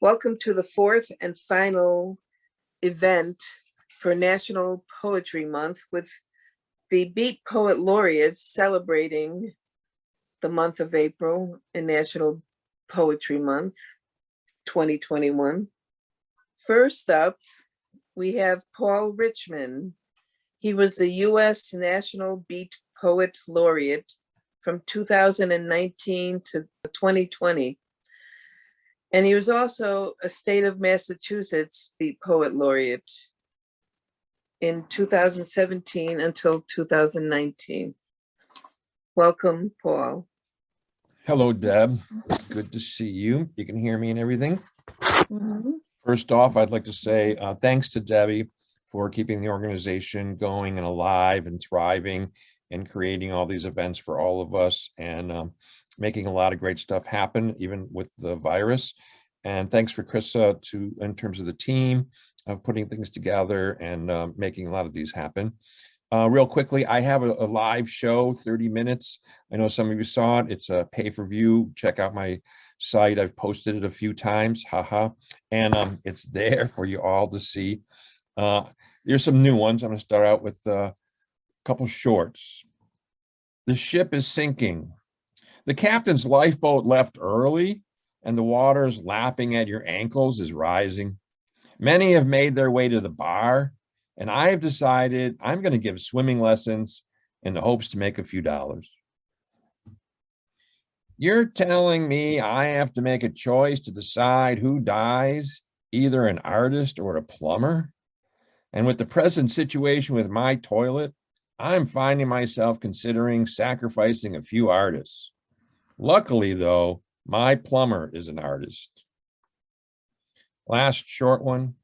Welcome to the fourth and final event for National Poetry Month with the Beat Poet Laureates celebrating the month of April and National Poetry Month 2021. First up, we have Paul Richmond. He was the U.S. National Beat Poet Laureate from 2019 to 2020. And he was also a state of Massachusetts Beat Poet Laureate in 2017 until 2019. Welcome, Paul. Hello, Deb. Good to see you. You can hear me and everything. Mm-hmm. First off, I'd like to say thanks to Debbie for keeping the organization going and alive and thriving and creating all these events for all of us and making a lot of great stuff happen, even with the virus. And thanks for Krista in terms of the team of putting things together and making a lot of these happen. Real quickly, I have a live show, 30 minutes. I know some of you saw it. It's a pay-per-view. Check out my site. I've posted it a few times, haha. And it's there for you all to see. There's some new ones. I'm going to start out with a couple shorts. The ship is sinking. The captain's lifeboat left early, and the waters lapping at your ankles is rising. Many have made their way to the bar, and I have decided I'm going to give swimming lessons in the hopes to make a few dollars. You're telling me I have to make a choice to decide who dies, either an artist or a plumber? And with the present situation with my toilet, I'm finding myself considering sacrificing a few artists. Luckily, though, my plumber is an artist. Last short one.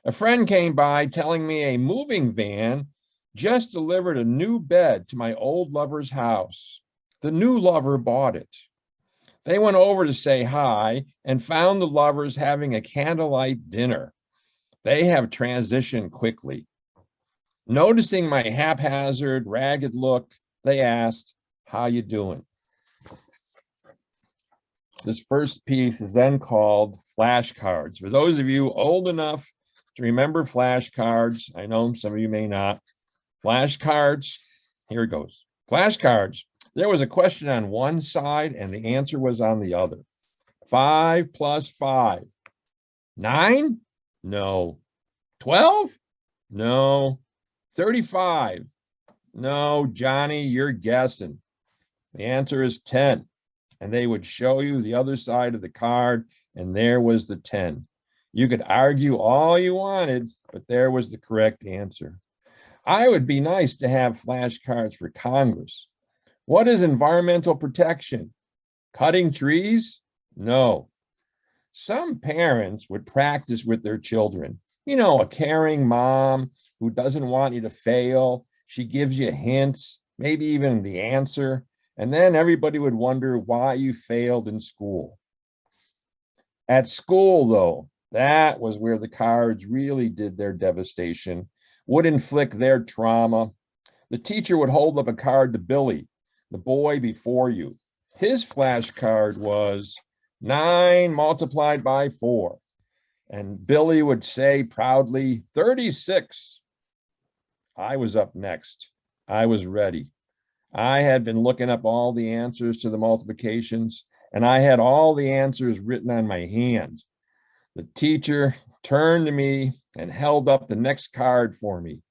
A friend came by telling me a moving van just delivered a new bed to my old lover's house. The new lover bought it. They went over to say hi and found the lovers having a candlelight dinner. They have transitioned quickly. Noticing my haphazard, ragged look, they asked, "How you doing?" This first piece is then called Flashcards. For those of you old enough to remember flashcards, I know some of you may not. Flashcards, here it goes. Flashcards, there was a question on one side and the answer was on the other. 5 plus 5. 9? No. 12? No. 35? No, Johnny, you're guessing. The answer is 10. And they would show you the other side of the card, and there was the 10. You could argue all you wanted, but there was the correct answer. I would be nice to have flashcards for Congress. What is environmental protection? Cutting trees? No. Some parents would practice with their children. You know, a caring mom who doesn't want you to fail. She gives you hints, maybe even the answer. And then everybody would wonder why you failed in school. At school, though, that was where the cards really did their devastation, would inflict their trauma. The teacher would hold up a card to Billy, the boy before you. His flashcard was 9 multiplied by 4. And Billy would say proudly, 36. I was up next. I was ready. I had been looking up all the answers to the multiplications, and I had all the answers written on my hand. The teacher turned to me and held up the next card for me.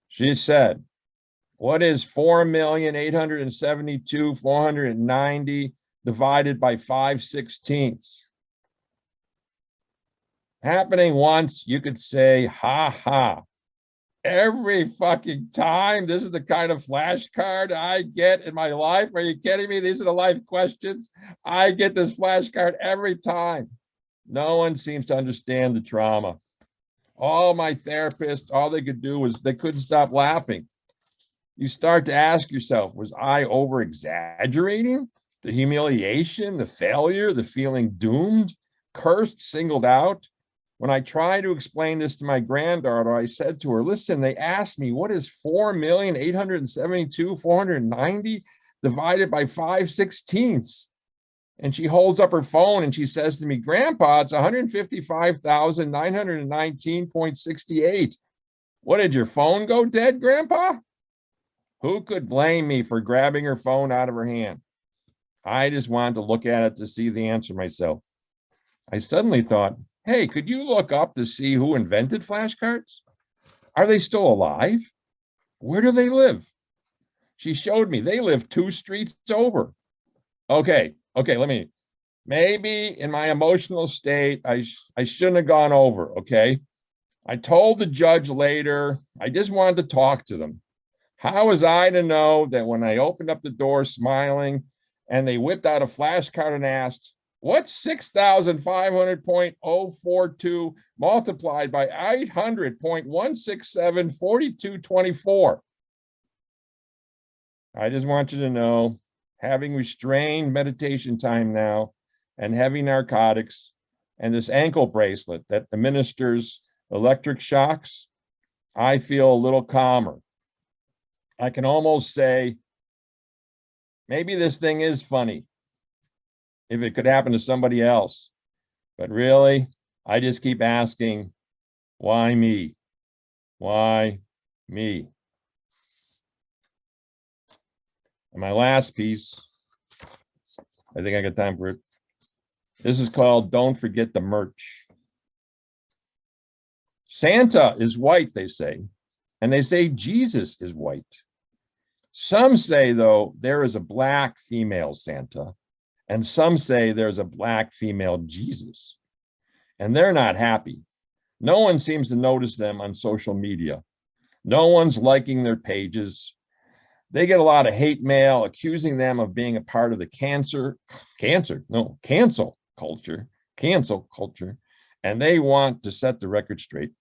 She said, "What is 4,872,490 divided by 5/16?" Happening once, you could say, ha ha. Every fucking time. This is the kind of flashcard I get in my life. Are you kidding me? These are the life questions. I get this flashcard every time. No one seems to understand the trauma. All my therapists, all they could do was they couldn't stop laughing. You start to ask yourself, was I over exaggerating? The humiliation, the failure, the feeling doomed, cursed, singled out? When I tried to explain this to my granddaughter, I said to her, listen, they asked me, what is 4,872,490 divided by 5/16? And she holds up her phone and she says to me, Grandpa, it's 155,919.68. What, did your phone go dead, Grandpa? Who could blame me for grabbing her phone out of her hand? I just wanted to look at it to see the answer myself. I suddenly thought, hey, could you look up to see who invented flashcards? Are they still alive? Where do they live? She showed me they live 2 streets over. Okay, maybe in my emotional state, I shouldn't have gone over, okay? I told the judge later, I just wanted to talk to them. How was I to know that when I opened up the door smiling and they whipped out a flashcard and asked, what's 6,500.042 multiplied by 800.1674224? I just want you to know, having restrained meditation time now and heavy narcotics and this ankle bracelet that administers electric shocks, I feel a little calmer. I can almost say, maybe this thing is funny if it could happen to somebody else. But really, I just keep asking, why me? Why me? And my last piece, I think I got time for it. This is called Don't Forget the Merch. Santa is white, they say, and they say Jesus is white. Some say, though, there is a black female Santa, and some say there's a black female Jesus, and they're not happy. No one seems to notice them on social media. No one's liking their pages. They get a lot of hate mail accusing them of being a part of the cancel culture, and they want to set the record straight.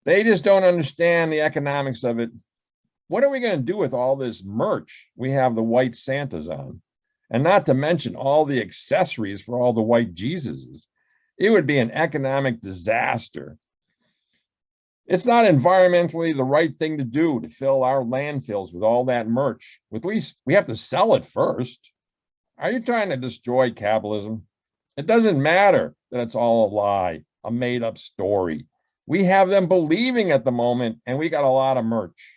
They just don't understand the economics of it. What are we going to do with all this merch we have the white Santas on? And not to mention all the accessories for all the white Jesuses. It would be an economic disaster. It's not environmentally the right thing to do to fill our landfills with all that merch. At least we have to sell it first. Are you trying to destroy capitalism? It doesn't matter that it's all a lie, a made-up story. We have them believing at the moment, and we got a lot of merch.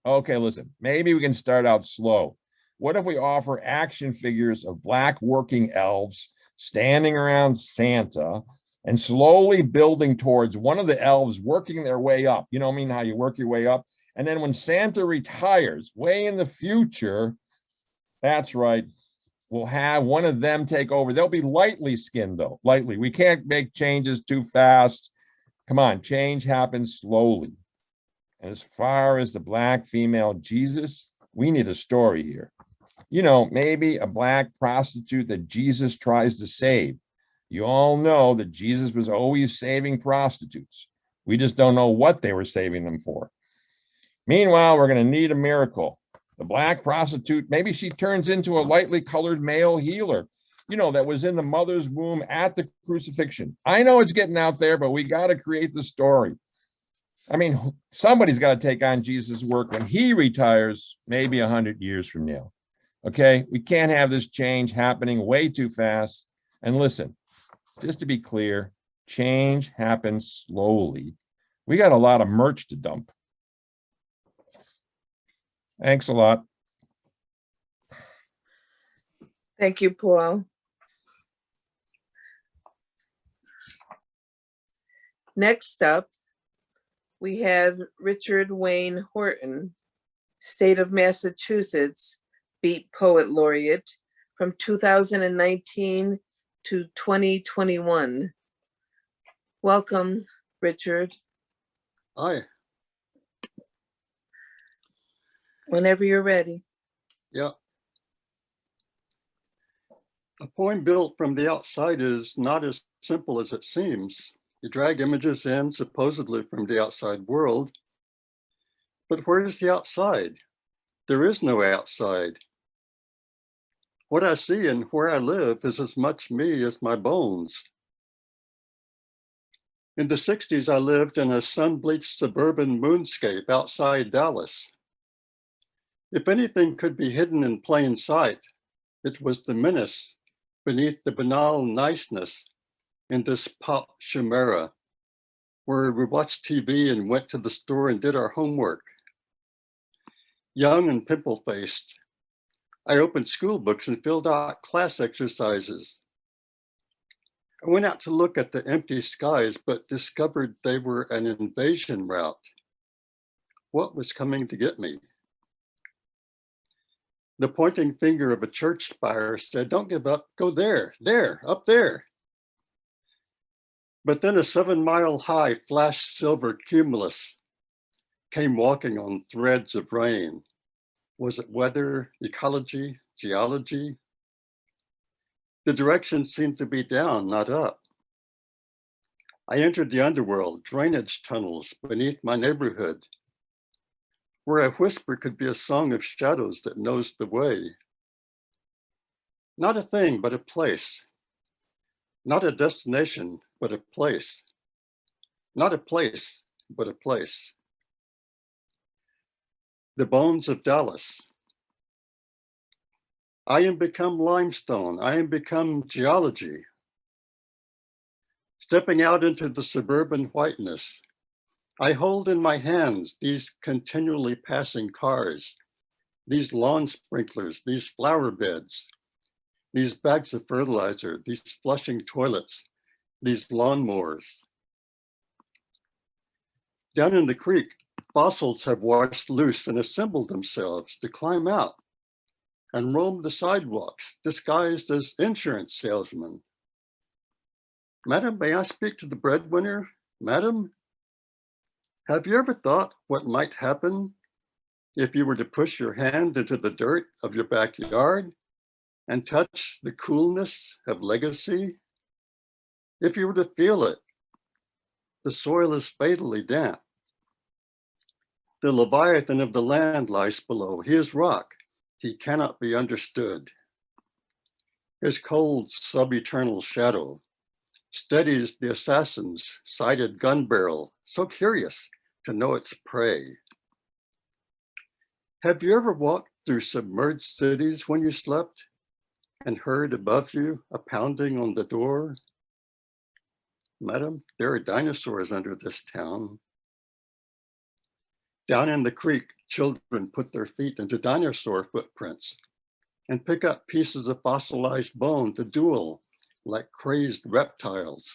Okay, listen, maybe we can start out slow. What if we offer action figures of black working elves standing around Santa and slowly building towards one of the elves working their way up? You know what I mean? How you work your way up. And then when Santa retires, way in the future, that's right, we'll have one of them take over. They'll be lightly skinned, though, lightly. We can't make changes too fast. Come on, change happens slowly. And as far as the black female Jesus, we need a story here. You know, maybe a black prostitute that Jesus tries to save. You all know that Jesus was always saving prostitutes. We just don't know what they were saving them for. Meanwhile, we're going to need a miracle. The black prostitute, maybe she turns into a lightly colored male healer, you know, that was in the mother's womb at the crucifixion. I know it's getting out there, but we got to create the story. I mean, somebody's got to take on Jesus' work when he retires, maybe 100 years from now. Okay, we can't have this change happening way too fast. And listen, just to be clear, change happens slowly. We got a lot of merch to dump. Thanks a lot. Thank you, Paul. Next up, we have Richard Wayne Horton, State of Massachusetts Beat Poet Laureate from 2019 to 2021. Welcome, Richard. Hi. Whenever you're ready. Yeah. A poem built from the outside is not as simple as it seems. You drag images in supposedly from the outside world, but where is the outside? There is no outside. What I see and where I live is as much me as my bones. In the 60s, I lived in a sun-bleached suburban moonscape outside Dallas. If anything could be hidden in plain sight, It was the menace beneath the banal niceness in this pop chimera, where we watched TV and went to the store and did our homework. Young and pimple-faced, I opened school books and filled out class exercises. I went out to look at the empty skies, but discovered they were an invasion route. What was coming to get me? The pointing finger of a church spire said, "Don't give up, go there, up there." But then a 7-mile high flash silver cumulus came walking on threads of rain. Was it weather, ecology, geology? The direction seemed to be down, not up. I entered the underworld, drainage tunnels beneath my neighborhood, where a whisper could be a song of shadows that knows the way. Not a thing, but a place. Not a destination, but a place. Not a place, but a place. The bones of Dallas. I am become limestone. I am become geology. Stepping out into the suburban whiteness, I hold in my hands these continually passing cars, these lawn sprinklers, these flower beds, these bags of fertilizer, these flushing toilets, these lawnmowers. Down in the creek, fossils have washed loose and assembled themselves to climb out and roam the sidewalks, disguised as insurance salesmen. Madam, may I speak to the breadwinner? Madam, have you ever thought what might happen if you were to push your hand into the dirt of your backyard and touch the coolness of legacy? If you were to feel it, the soil is fatally damp. The Leviathan of the land lies below. He is rock. He cannot be understood. His cold, sub-eternal shadow steadies the assassin's sighted gun barrel, so curious to know its prey. Have you ever walked through submerged cities when you slept and heard above you a pounding on the door? Madam, there are dinosaurs under this town. Down in the creek, children put their feet into dinosaur footprints and pick up pieces of fossilized bone to duel like crazed reptiles.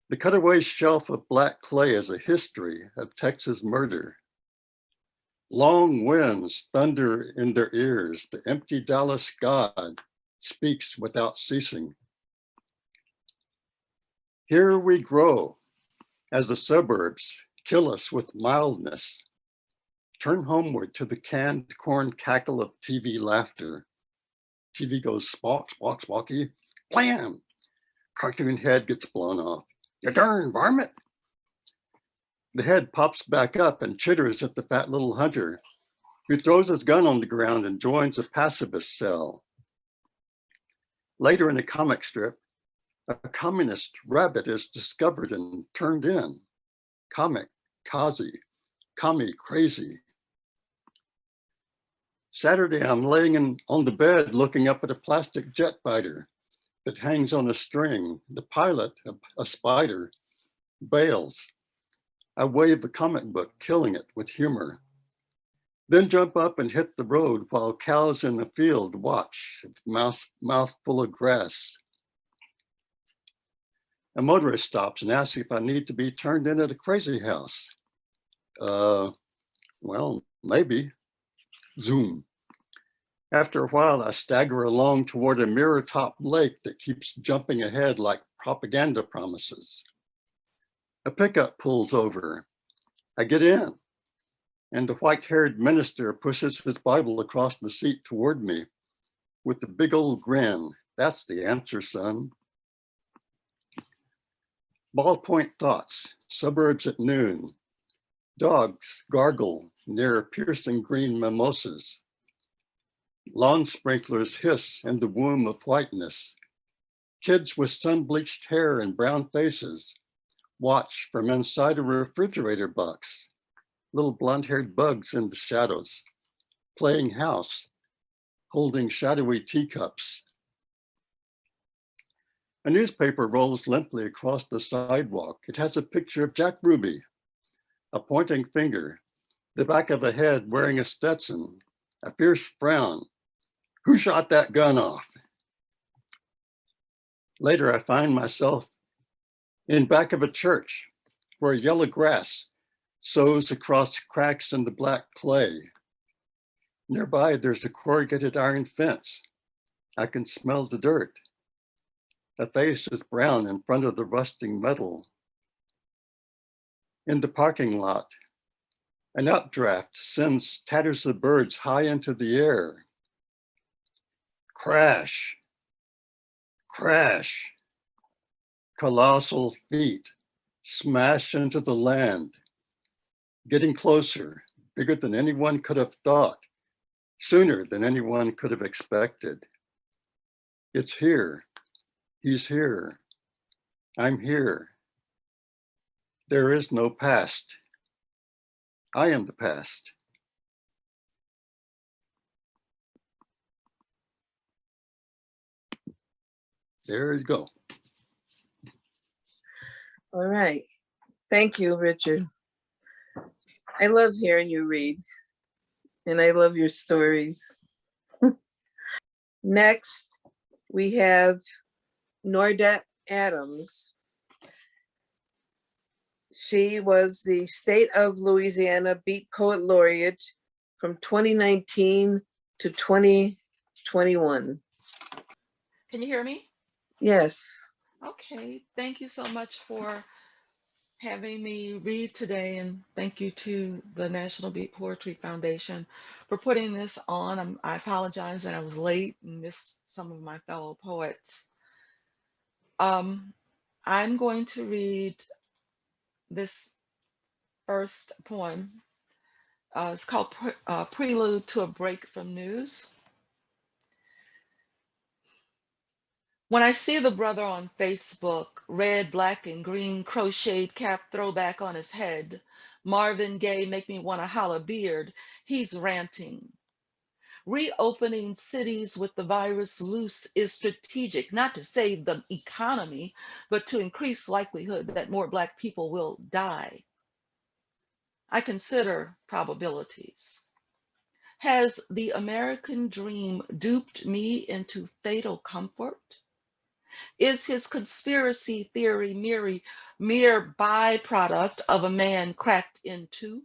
The cutaway shelf of black clay is a history of Texas murder. Long winds thunder in their ears. The empty Dallas God speaks without ceasing. Here we grow as the suburbs kill us with mildness. Turn homeward to the canned corn cackle of TV laughter. TV goes squawk, squawk, squawky, blam! Cartoon head gets blown off. You darn varmint! The head pops back up and chitters at the fat little hunter, who throws his gun on the ground and joins a pacifist cell. Later in a comic strip, a communist rabbit is discovered and turned in. Comic, Kazi, commie, crazy. Saturday, I'm laying on the bed looking up at a plastic jet fighter that hangs on a string. The pilot, a spider, bails. I wave a comic book, killing it with humor. Then jump up and hit the road while cows in the field watch, mouth full of grass. A motorist stops and asks if I need to be turned in at a crazy house. Well, maybe. Zoom. After a while, I stagger along toward a mirror-topped lake that keeps jumping ahead like propaganda promises. A pickup pulls over. I get in, and the white-haired minister pushes his Bible across the seat toward me with a big old grin. That's the answer, son. Ballpoint thoughts, suburbs at noon. Dogs gargle near piercing green mimosas. Lawn sprinklers hiss in the womb of whiteness. Kids with sun-bleached hair and brown faces watch from inside a refrigerator box. Little blonde-haired bugs in the shadows, playing house holding shadowy teacups. A newspaper rolls limply across the sidewalk. It has a picture of Jack Ruby, a pointing finger, the back of a head wearing a Stetson, a fierce frown. Who shot that gun off? Later, I find myself in back of a church where yellow grass sows across cracks in the black clay. Nearby, there's a corrugated iron fence. I can smell the dirt. A face is brown in front of the rusting metal. In the parking lot, an updraft sends tatters of birds high into the air. Crash, crash. Colossal feet smash into the land, getting closer, bigger than anyone could have thought, sooner than anyone could have expected. It's here. He's here. I'm here. There is no past. I am the past. There you go. All right. Thank you, Richard. I love hearing you read, and I love your stories. Next, we have Nordic Adams. She was the State of Louisiana Beat Poet Laureate from 2019 to 2021. Can you hear me? Yes. Okay, thank you so much for having me read today, and thank you to the National Beat Poetry Foundation for putting this on. I apologize that I was late and missed some of my fellow poets. I'm going to read this first poem. It's called Prelude to a Break from News. When I see the brother on Facebook, red, black, and green crocheted cap throwback on his head, Marvin Gaye make me want to holler beard, he's ranting. Reopening cities with the virus loose is strategic, not to save the economy, but to increase likelihood that more Black people will die. I consider probabilities. Has the American dream duped me into fatal comfort? Is his conspiracy theory mere byproduct of a man cracked in two?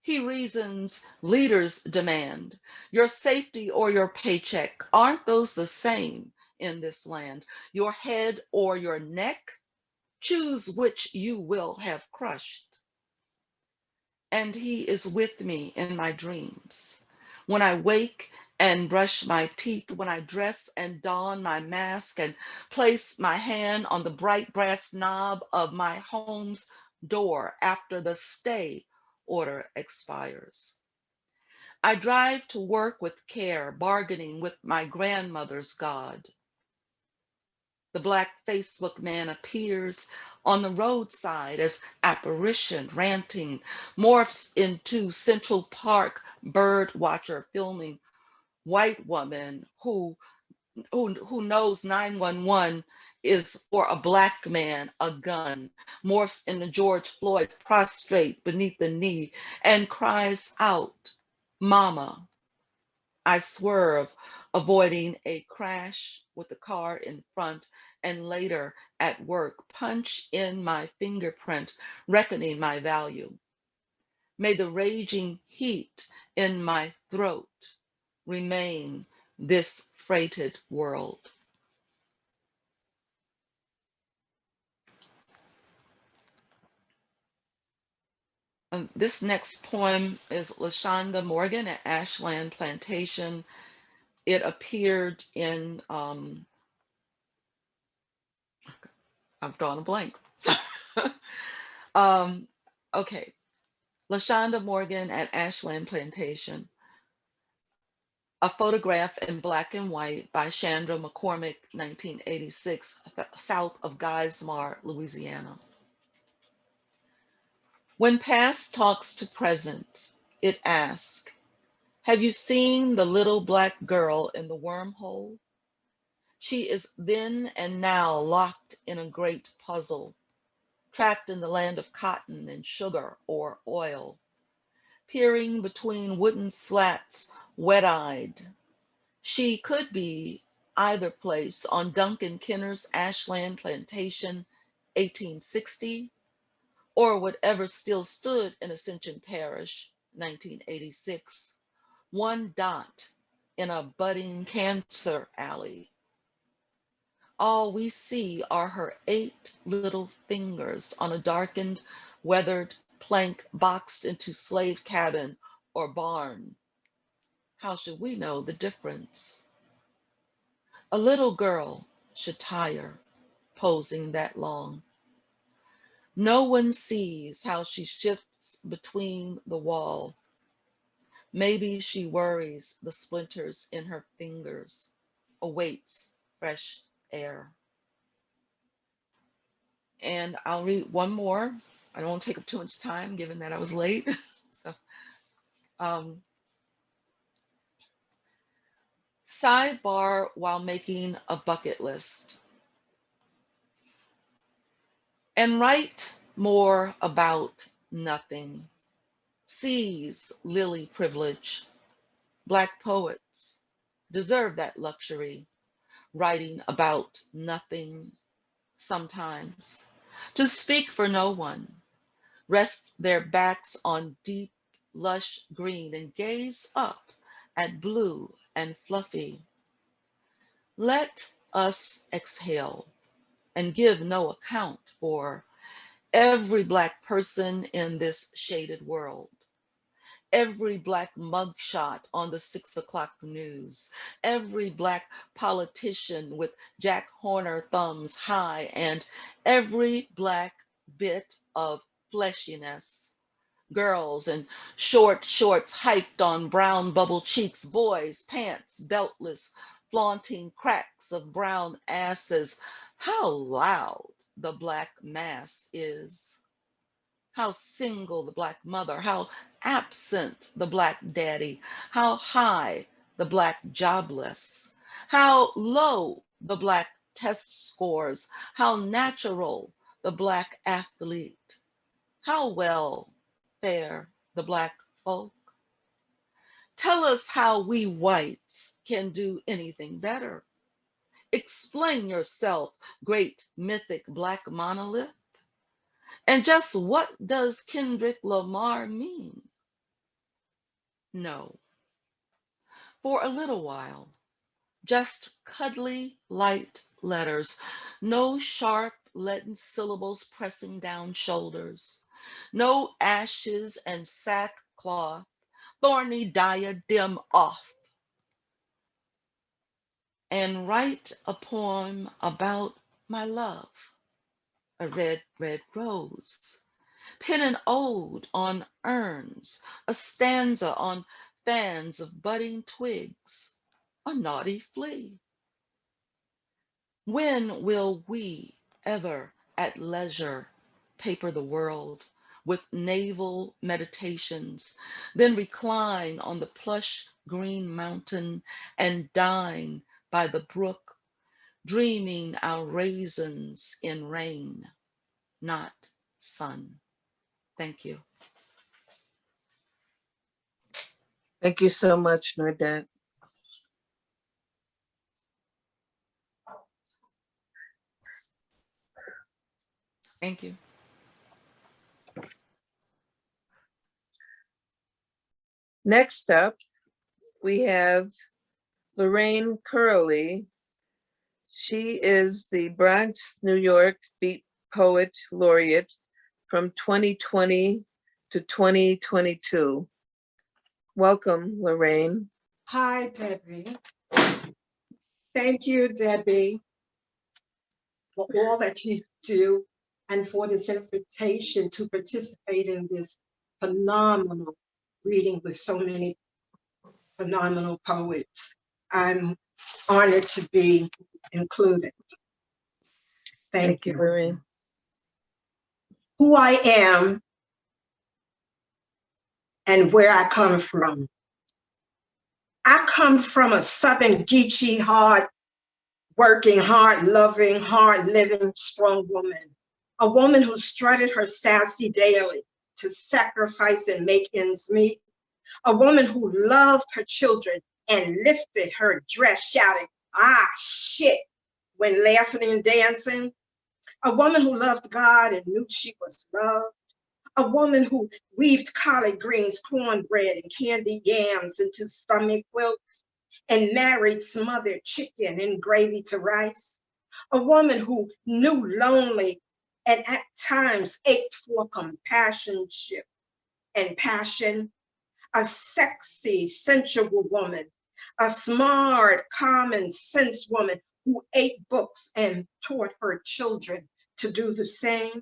He reasons leaders demand your safety or your paycheck. Aren't those the same in this land? Your head or your neck? Choose which you will have crushed. And he is with me in my dreams. When I wake and brush my teeth, when I dress and don my mask and place my hand on the bright brass knob of my home's door after the stay order expires. I drive to work with care, bargaining with my grandmother's God. The Black Facebook man appears on the roadside as apparition, ranting, morphs into Central Park bird watcher filming white woman who knows 911 is for a Black man, a gun, morphs into George Floyd prostrate beneath the knee and cries out, "Mama." I swerve, avoiding a crash with the car in front, and later at work, punch in my fingerprint, reckoning my value. May the raging heat in my throat remain this freighted world. This next poem is Lashonda Morgan at Ashland Plantation. It appeared in, I've drawn a blank. Okay, Lashonda Morgan at Ashland Plantation. A photograph in black and white by Chandra Mccormick, 1986, south of Geismar, Louisiana. When past talks to present, it asks, Have you seen the little black girl in the wormhole? She is then and now locked in a great puzzle, trapped in the land of cotton and sugar or oil, peering between wooden slats, wet-eyed. She could be either place on Duncan Kenner's Ashland Plantation, 1860, or whatever still stood in Ascension Parish, 1986, one dot in a budding cancer alley. All we see are her 8 little fingers on a darkened, weathered plank boxed into slave cabin or barn. How should we know the difference? A little girl should tire posing that long. No one sees how she shifts between the wall. Maybe she worries the splinters in her fingers, awaits fresh air. And I'll read one more. I don't want to take up too much time given that I was late. So, sidebar while making a bucket list. And write more about nothing. Seize lily privilege. Black poets deserve that luxury, writing about nothing sometimes, to speak for no one, rest their backs on deep, lush green and gaze up at blue and fluffy. Let us exhale and give no account for every Black person in this shaded world, every Black mugshot on the 6 o'clock news, every Black politician with Jack Horner thumbs high, and every Black bit of fleshiness. Girls in short shorts hyped on brown bubble cheeks, boys, pants beltless, flaunting cracks of brown asses. How loud the Black mass is. How single the Black mother, how absent the Black daddy, how high the Black jobless, how low the Black test scores, how natural the Black athlete, how well fare the Black folk. Tell us how we whites can do anything better. Explain yourself, great mythic Black monolith. And just what does Kendrick Lamar mean? No. For a little while, just cuddly light letters, no sharp leaden syllables pressing down shoulders, no ashes and sackcloth, thorny diadem off, and write a poem about my love, a red, red rose. Pen an ode on urns, a stanza on fans of budding twigs, a naughty flea. When will we ever at leisure paper the world with naval meditations, then recline on the plush green mountain and dine by the brook, dreaming our raisins in rain, not sun? Thank you. Thank you so much, Nordette. Thank you. Next up, we have Lorraine Currelley. She is the Bronx, New York Beat Poet Laureate from 2020 to 2022. Welcome, Lorraine. Hi, Debbie. Thank you, Debbie, for all that you do and for this invitation to participate in this phenomenal reading with so many phenomenal poets. I'm honored to be included. Thank you. Lorraine. Who I am and where I come from. I come from a Southern Geechee, hard working, hard loving, hard living, strong woman. A woman who strutted her sassy daily to sacrifice and make ends meet. A woman who loved her children and lifted her dress, shouting, ah, shit, when laughing and dancing. A woman who loved God and knew she was loved. A woman who weaved collard greens, cornbread, and candied yams into stomach quilts and married smothered chicken and gravy to rice. A woman who knew lonely and at times ached for companionship and passion. A sexy, sensual woman, a smart, common sense woman who ate books and taught her children to do the same.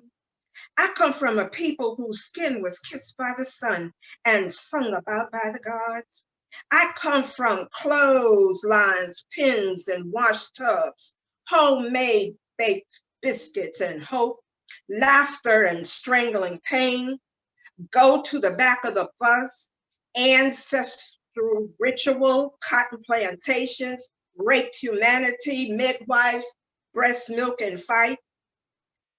I come from a people whose skin was kissed by the sun and sung about by the gods. I come from clotheslines, pins, and wash tubs, homemade baked biscuits and hope, laughter and strangling pain. Go to the back of the bus, ancestral ritual, cotton plantations, raped humanity, midwives, breast milk and fight.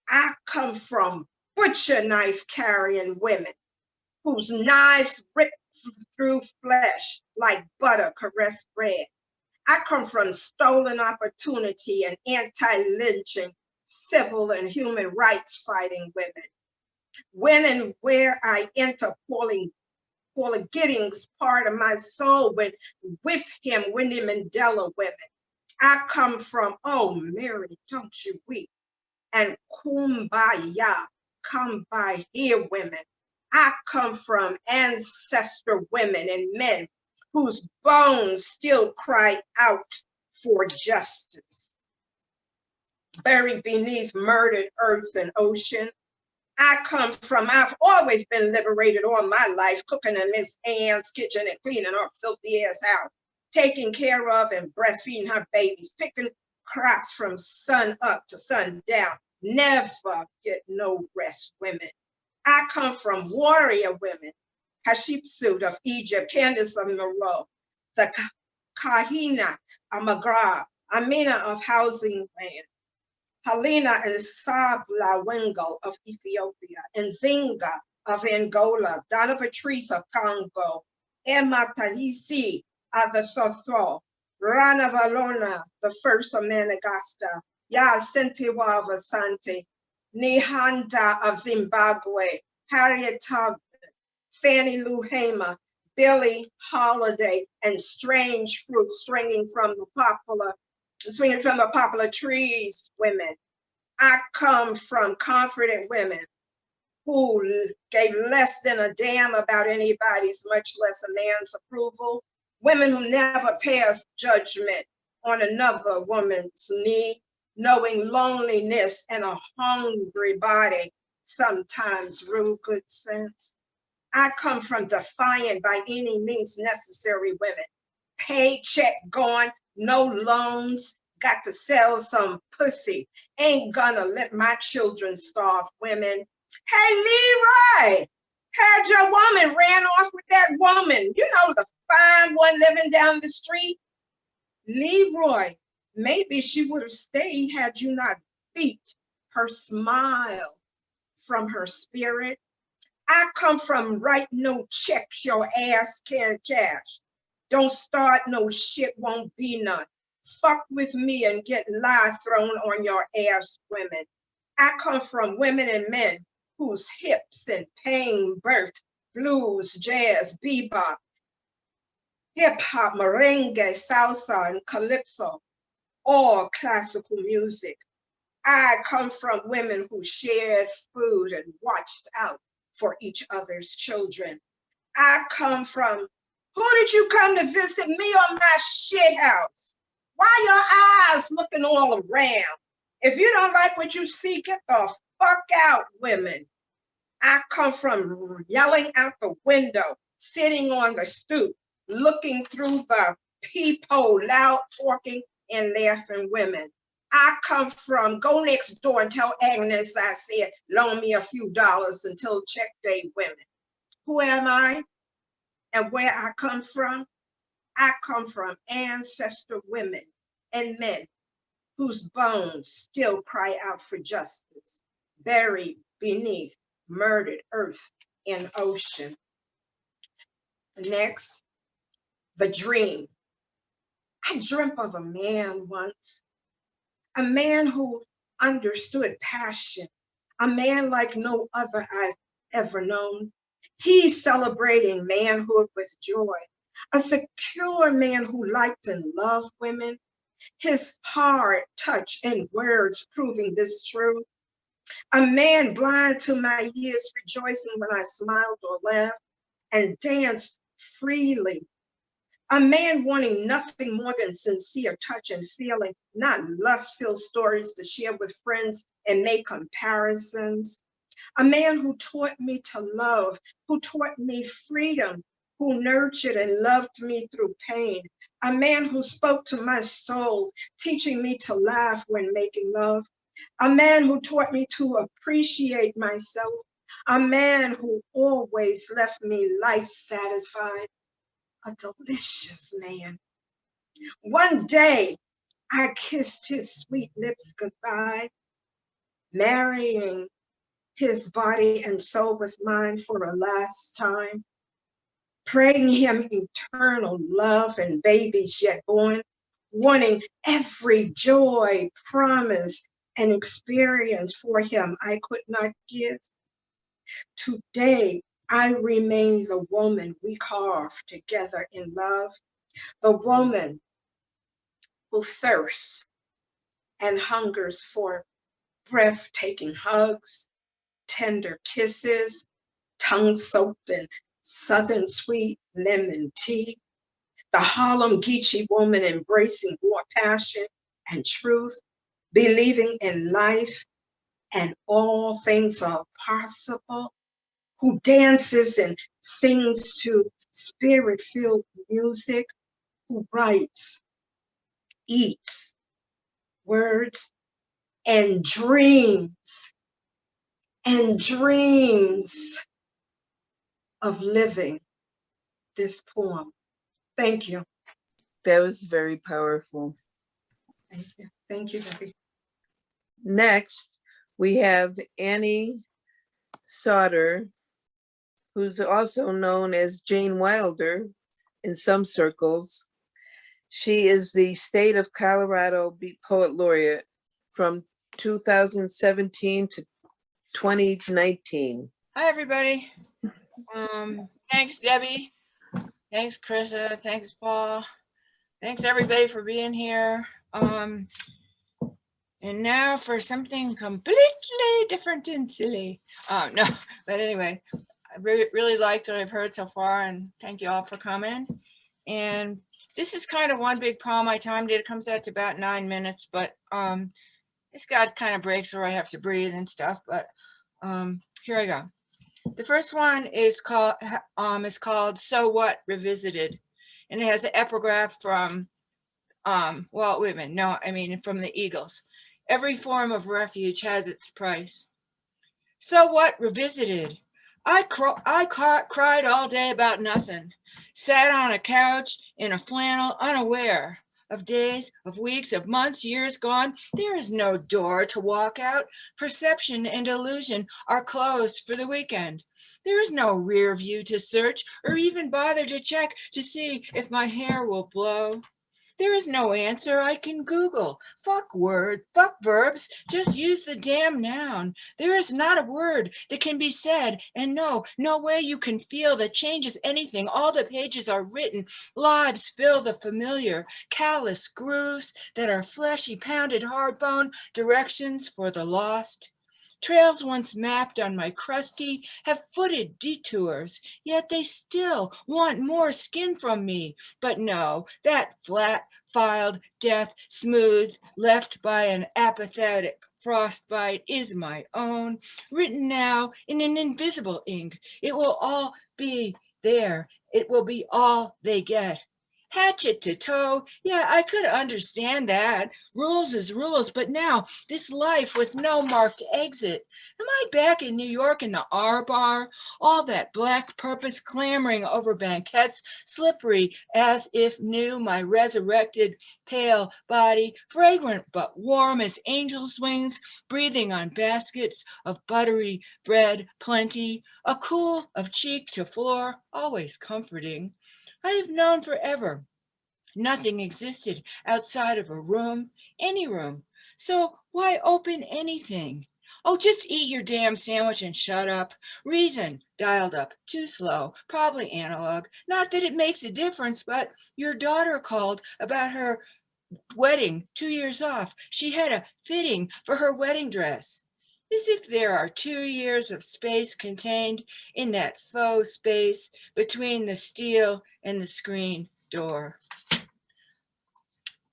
I come from butcher knife carrying women whose knives rip through flesh like butter caressed bread. I come from stolen opportunity and anti-lynching, civil and human rights fighting women. When and where I enter, Paula Giddings, part of my soul, with him, Wendy Mandela women. I come from, oh, Mary, don't you weep, and kumbaya, come by here women. I come from ancestor women and men whose bones still cry out for justice. Buried beneath murdered earth and ocean, I've always been liberated all my life, cooking in Miss Ann's kitchen and cleaning her filthy ass house, taking care of and breastfeeding her babies, picking crops from sun up to sun down. Never get no rest, women. I come from warrior women, Hatshepsut of Egypt, Candace of Meroe, the Kahina of Maghreb, Amina of Housing Land, Helena and Sabla Wengal of Ethiopia, and Zinga of Angola, Donna Patrice of Congo, Emma Tahisi of the Sotho, Rana Valona, the first of Madagascar, Sentiwa of Asante, Nihanda of Zimbabwe, Harriet Tubman, Fannie Lou Hamer, Billie Holiday, and strange fruit swinging from the poplar trees women. I come from confident women who gave less than a damn about anybody's, much less a man's approval. Women who never pass judgment on another woman's knee, knowing loneliness and a hungry body sometimes rule good sense. I come from defiant by any means necessary women. Paycheck gone, no loans, got to sell some pussy. Ain't gonna let my children starve, women. Hey, Leroy, had your woman ran off with that woman, you know, the fine one living down the street? Leroy, maybe she would have stayed had you not beat her smile from her spirit. I come from write no checks your ass can't cash. Don't start no shit, won't be none. Fuck with me and get lie thrown on your ass, women. I come from women and men whose hips and pain birthed blues, jazz, bebop, hip hop, merengue, salsa, and calypso, all classical music. I come from women who shared food and watched out for each other's children. I come from, who did you come to visit me on my shit house? Why your eyes looking all around? If you don't like what you see, get the fuck out, women. I come from yelling out the window, sitting on the stoop, looking through the peephole, loud talking and laughing women. I come from go next door and tell Agnes I said, loan me a few dollars until check day, women. Who am I and where I come from? I come from ancestor women and men whose bones still cry out for justice, buried beneath murdered earth and ocean. Next, the dream. I dreamt of a man once, a man who understood passion, a man like no other I've ever known. He's celebrating manhood with joy, a secure man who liked and loved women, his hard touch and words proving this true. A man blind to my years, rejoicing when I smiled or laughed and danced freely. A man wanting nothing more than sincere touch and feeling, not lust-filled stories to share with friends and make comparisons. A man who taught me to love, who taught me freedom, who nurtured and loved me through pain. A man who spoke to my soul, teaching me to laugh when making love. A man who taught me to appreciate myself. A man who always left me life satisfied. A delicious man. One day, I kissed his sweet lips goodbye, marrying his body and soul with mine for a last time, praying him eternal love and babies yet born, wanting every joy, promise, and experience for him I could not give. Today, I remain the woman we carved together in love, the woman who thirsts and hungers for breathtaking hugs, tender kisses, tongue soaked in southern sweet lemon tea, the Harlem Geechee woman embracing more passion and truth, believing in life and all things are possible, who dances and sings to spirit-filled music, who writes, eats, words, and dreams of living this poem. Thank you. That was very powerful. Thank you. Thank you, Debbie. Next, we have Annie Sauter, who's also known as Jane Wilder in some circles. She is the State of Colorado Beat Poet Laureate from 2017 to 2019. Hi, everybody. Thanks, Debbie. Thanks, Krista. Thanks, Paul. Thanks, everybody, for being here. And now for something completely different and silly. No, but anyway, I really liked what I've heard so far, and thank you all for coming. And this is kind of one big poem. I timed it. It comes out to about 9 minutes, but it's got kind of breaks where I have to breathe and stuff. But here I go. The first one is called "So What Revisited," and it has an epigraph from well, wait a minute. No, I mean from the Eagles. Every form of refuge has its price. So what revisited? I cried all day about nothing. Sat on a couch in a flannel, unaware of days, of weeks, of months, years gone. There is no door to walk out. Perception and illusion are closed for the weekend. There is no rear view to search or even bother to check to see if my hair will blow. There is no answer I can Google. Fuck verbs, just use the damn noun. There is not a word that can be said, and no way you can feel that changes anything. All the pages are written. Lives fill the familiar, callous grooves that are fleshy, pounded hard bone, directions for the lost. Trails once mapped on my crusty have footed detours, yet they still want more skin from me. But no, that flat filed death, smooth, left by an apathetic frostbite is my own, written now in an invisible ink. It will all be there. It will be all they get. hatchet to toe. Yeah, I could understand that. Rules is rules, but now this life with no marked exit. Am I back in New York in the R bar? All that black purpose clamoring over banquettes, slippery as if new, my resurrected pale body, fragrant but warm as angel's wings, breathing on baskets of buttery bread, plenty, a cool of cheek to floor, always comforting. I have known forever nothing existed outside of a room, any room. So why open anything? Oh, just eat your damn sandwich and shut up. Reason, dialed up, too slow, probably analog. Not that it makes a difference, but your daughter called about her wedding, 2 years off. She had a fitting for her wedding dress. As if there are 2 years of space contained in that faux space between the steel and the screen door.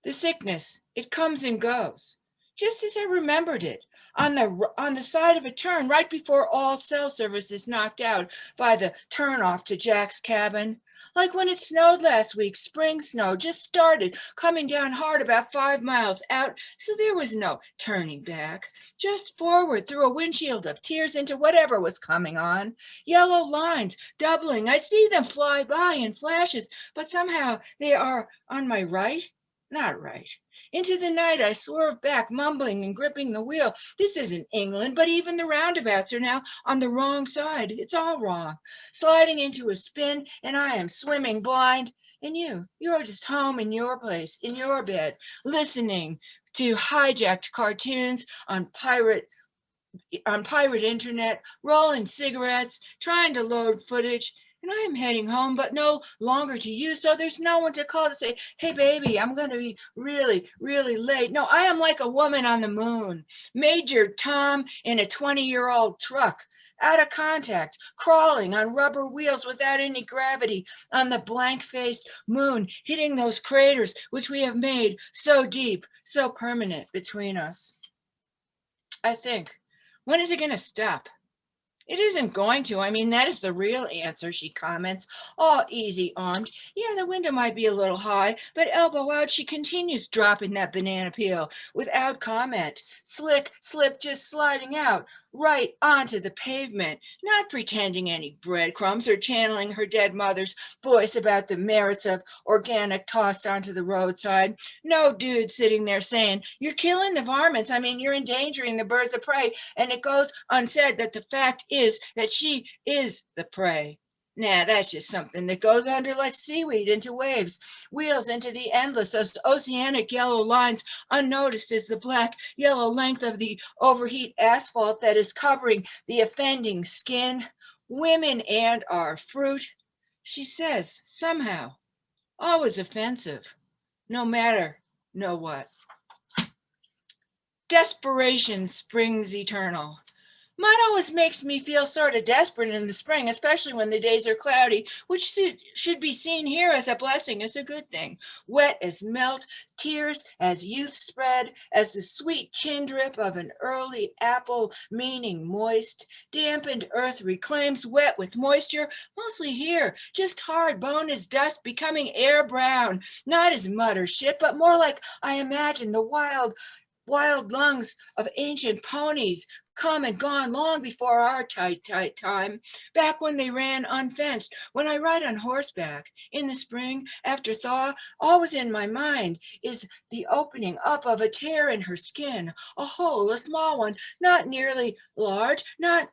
The sickness, it comes and goes, just as I remembered it, on the side of a turn right before all cell service is knocked out by the turnoff to Jack's cabin. Like when it snowed last week, spring snow just started coming down hard about 5 miles out, so there was no turning back, just forward through a windshield of tears into whatever was coming on. Yellow lines doubling, I see them fly by in flashes, but somehow they are on my right. Not right. Into the night, I swerve back, mumbling and gripping the wheel. This isn't England, but even the roundabouts are now on the wrong side. It's all wrong. Sliding into a spin, and I am swimming blind. And you're just home in your place, in your bed, listening to hijacked cartoons on pirate internet, rolling cigarettes, trying to load footage. And I am heading home, but no longer to you. So there's no one to call to say, hey, baby, I'm going to be really, really late. No, I am like a woman on the moon. Major Tom in a 20-year-old truck, out of contact, crawling on rubber wheels without any gravity on the blank-faced moon, hitting those craters which we have made so deep, so permanent between us. I think, when is it going to stop? It isn't going to. I mean, that is the real answer, she comments, all easy-armed. Yeah, the window might be a little high, but elbow out, she continues dropping that banana peel without comment. Slick slip just sliding out right onto the pavement, not pretending any breadcrumbs or channeling her dead mother's voice about the merits of organic tossed onto the roadside. No dude sitting there saying, you're killing the varmints. I mean, you're endangering the birds of prey. And it goes unsaid that the fact is that she is the prey. Nah, that's just something that goes under like seaweed into waves, wheels into the endless, those oceanic yellow lines, unnoticed as the black yellow length of the overheat asphalt that is covering the offending skin. Women and our fruit, she says, somehow, always offensive, no matter, no what. Desperation springs eternal. Mud always makes me feel sort of desperate in the spring, especially when the days are cloudy, which should be seen here as a blessing, as a good thing. Wet as melt, tears as youth spread, as the sweet chin drip of an early apple, meaning moist. Dampened earth reclaims wet with moisture, mostly here, just hard bone as dust, becoming air brown, not as mud or shit, but more like I imagine the wild lungs of ancient ponies, come and gone long before our tight time, back when they ran unfenced. When I ride on horseback in the spring after thaw, always in my mind is the opening up of a tear in her skin, a hole, a small one, not nearly large, not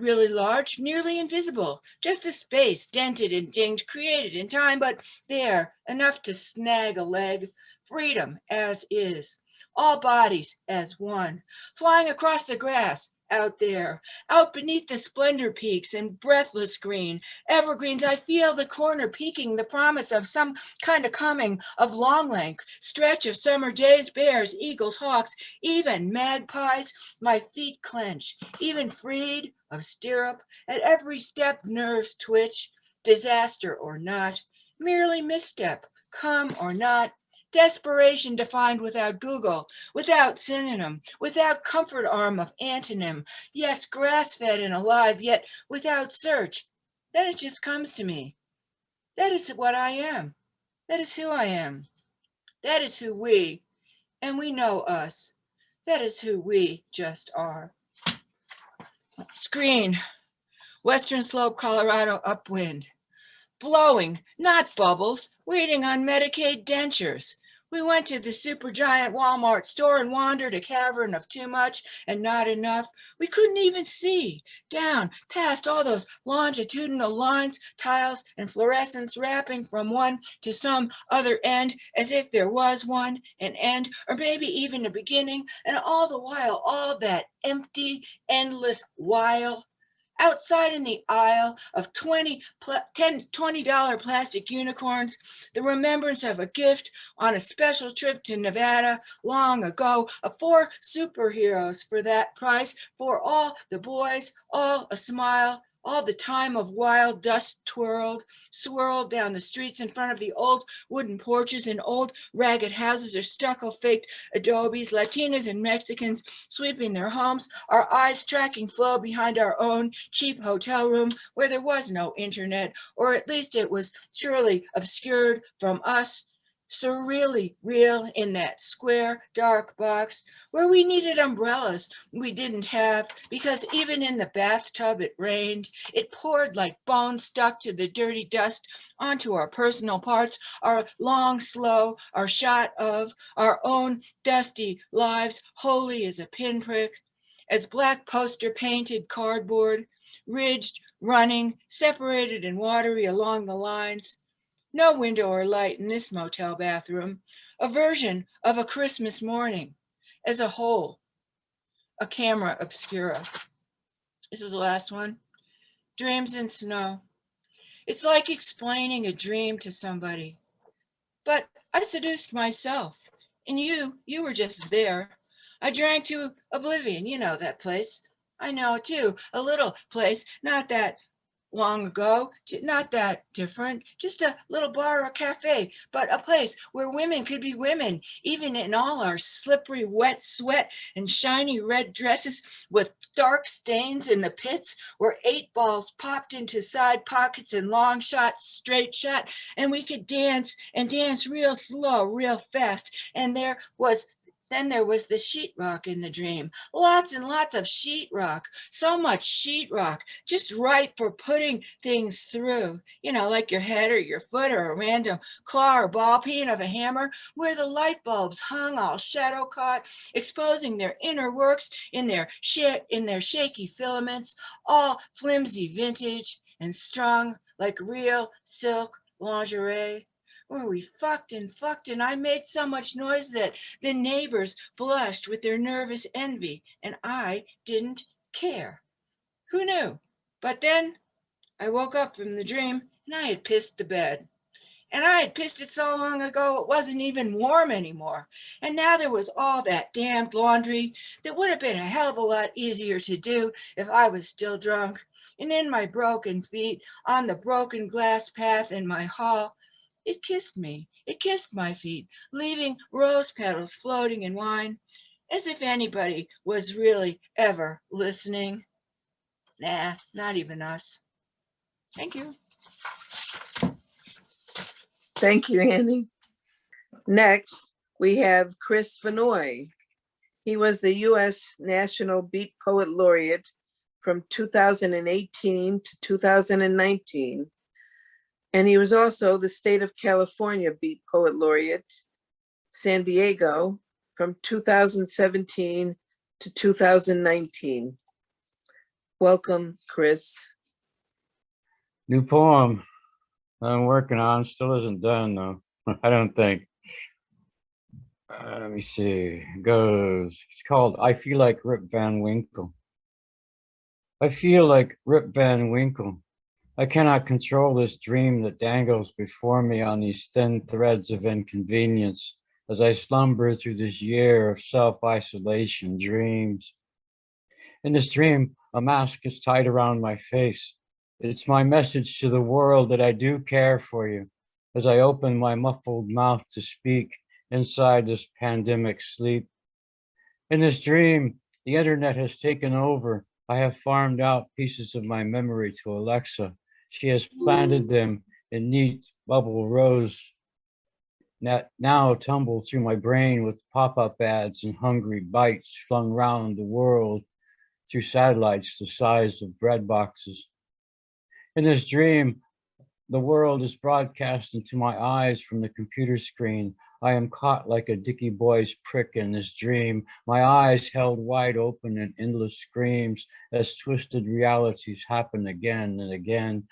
really large, nearly invisible, just a space dented and dinged, created in time, but there, enough to snag a leg. Freedom as is. All bodies as one, flying across the grass, out there, out beneath the splendor peaks and breathless green evergreens. I feel the corner peaking, the promise of some kind of coming, of long length, stretch of summer days, bears, eagles, hawks, even magpies. My feet clench, even freed of stirrup. At every step, nerves twitch, disaster or not, merely misstep, come or not. Desperation defined without Google, without synonym, without comfort arm of antonym. Yes, grass-fed and alive, yet without search. Then it just comes to me. That is what I am. That is who I am. That is who we, and we know us. That is who we just are. Screen, Western Slope, Colorado upwind. Blowing, not bubbles, waiting on Medicaid dentures. We went to the supergiant Walmart store and wandered a cavern of too much and not enough. We couldn't even see down past all those longitudinal lines, tiles, and fluorescence wrapping from one to some other end as if there was one, an end, or maybe even a beginning, and all the while, all that empty, endless while. Outside in the aisle of $20 plastic unicorns, the remembrance of a gift on a special trip to Nevada long ago, of 4 superheroes for that price, for all the boys, all a smile, all the time of wild dust swirled down the streets in front of the old wooden porches and old ragged houses or stucco faked adobes, Latinas and Mexicans sweeping their homes, our eyes tracking flow behind our own cheap hotel room where there was no internet, or at least it was surely obscured from us, surreally real in that square dark box where we needed umbrellas we didn't have because even in the bathtub it rained. It poured like bones stuck to the dirty dust onto our personal parts, our long slow, our shot of our own dusty lives, holy as a pinprick, as black poster painted cardboard, ridged, running, separated and watery along the lines. No window or light in this motel bathroom. A version of a Christmas morning as a whole. A camera obscura. This is the last one. Dreams in snow. It's like explaining a dream to somebody. But I seduced myself, and you were just there. I drank to oblivion, you know that place. I know too, a little place, not that long ago, not that different, just a little bar or cafe, but a place where women could be women, even in all our slippery wet sweat and shiny red dresses with dark stains in the pits, where 8 balls popped into side pockets and long shots, straight shot, and we could dance and dance real slow, real fast, and then there was the sheetrock in the dream. Lots and lots of sheetrock. So much sheetrock, just right for putting things through. You know, like your head or your foot or a random claw or ball peen of a hammer, where the light bulbs hung all shadow caught, exposing their inner works in their shaky filaments, all flimsy vintage and strung like real silk lingerie. Where we fucked and I made so much noise that the neighbors blushed with their nervous envy, and I didn't care. Who knew? But then I woke up from the dream and I had pissed the bed. And I had pissed it so long ago it wasn't even warm anymore. And now there was all that damned laundry that would have been a hell of a lot easier to do if I was still drunk. And in my broken feet, on the broken glass path in my hall, it kissed me. It kissed my feet, leaving rose petals floating in wine, as if anybody was really ever listening. Nah, not even us. Thank you. Thank you, Annie. Next, we have Chris Fennoy. He was the U.S. National Beat Poet Laureate from 2018 to 2019. And he was also the State of California Beat Poet Laureate, San Diego, from 2017 to 2019. Welcome, Chris. New poem I'm working on, still isn't done though, I don't think. Let me see, it goes, it's called I Feel Like Rip Van Winkle. I feel like Rip Van Winkle. I cannot control this dream that dangles before me on these thin threads of inconvenience as I slumber through this year of self-isolation dreams. In this dream, a mask is tied around my face. It's my message to the world that I do care for you as I open my muffled mouth to speak inside this pandemic sleep. In this dream, the internet has taken over. I have farmed out pieces of my memory to Alexa. She has planted them in neat bubble rows. now tumble through my brain with pop-up ads and hungry bites flung round the world through satellites the size of bread boxes. In this dream, the world is broadcast into my eyes from the computer screen. I am caught like a Dicky Boy's prick in this dream, my eyes held wide open in endless screams as twisted realities happen again and again.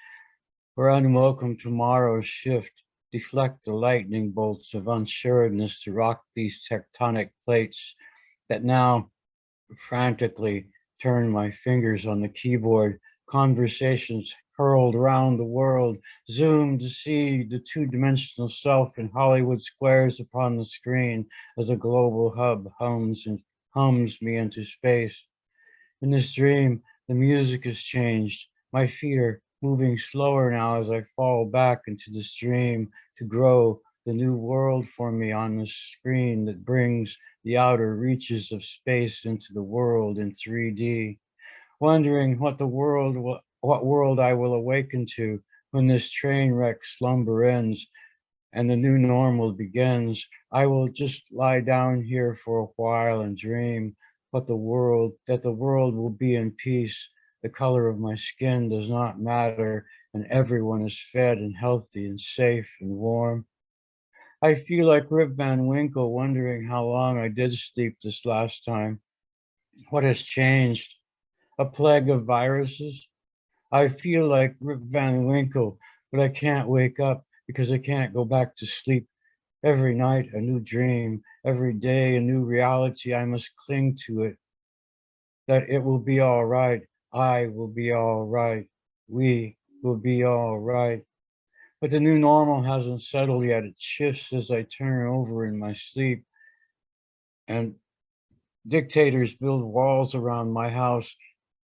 Where unwelcome tomorrows shift, deflect the lightning bolts of unsureness to rock these tectonic plates that now frantically turn my fingers on the keyboard. Conversations hurled around the world, zoom to see the two-dimensional self in Hollywood squares upon the screen as a global hub hums me into space. In this dream, the music has changed. My feet are moving slower now as I fall back into this dream to grow the new world for me on the screen that brings the outer reaches of space into the world in 3D. Wondering what world I will awaken to when this train wreck slumber ends and the new normal begins. I will just lie down here for a while and dream that the world will be in peace. The color of my skin does not matter, and everyone is fed and healthy and safe and warm. I feel like Rip Van Winkle, wondering how long I did sleep this last time. What has changed? A plague of viruses? I feel like Rip Van Winkle, but I can't wake up because I can't go back to sleep. Every night a new dream, every day a new reality. I must cling to it. That it will be all right. I will be all right. We will be all right. But the new normal hasn't settled yet. It shifts as I turn over in my sleep. And dictators build walls around my house.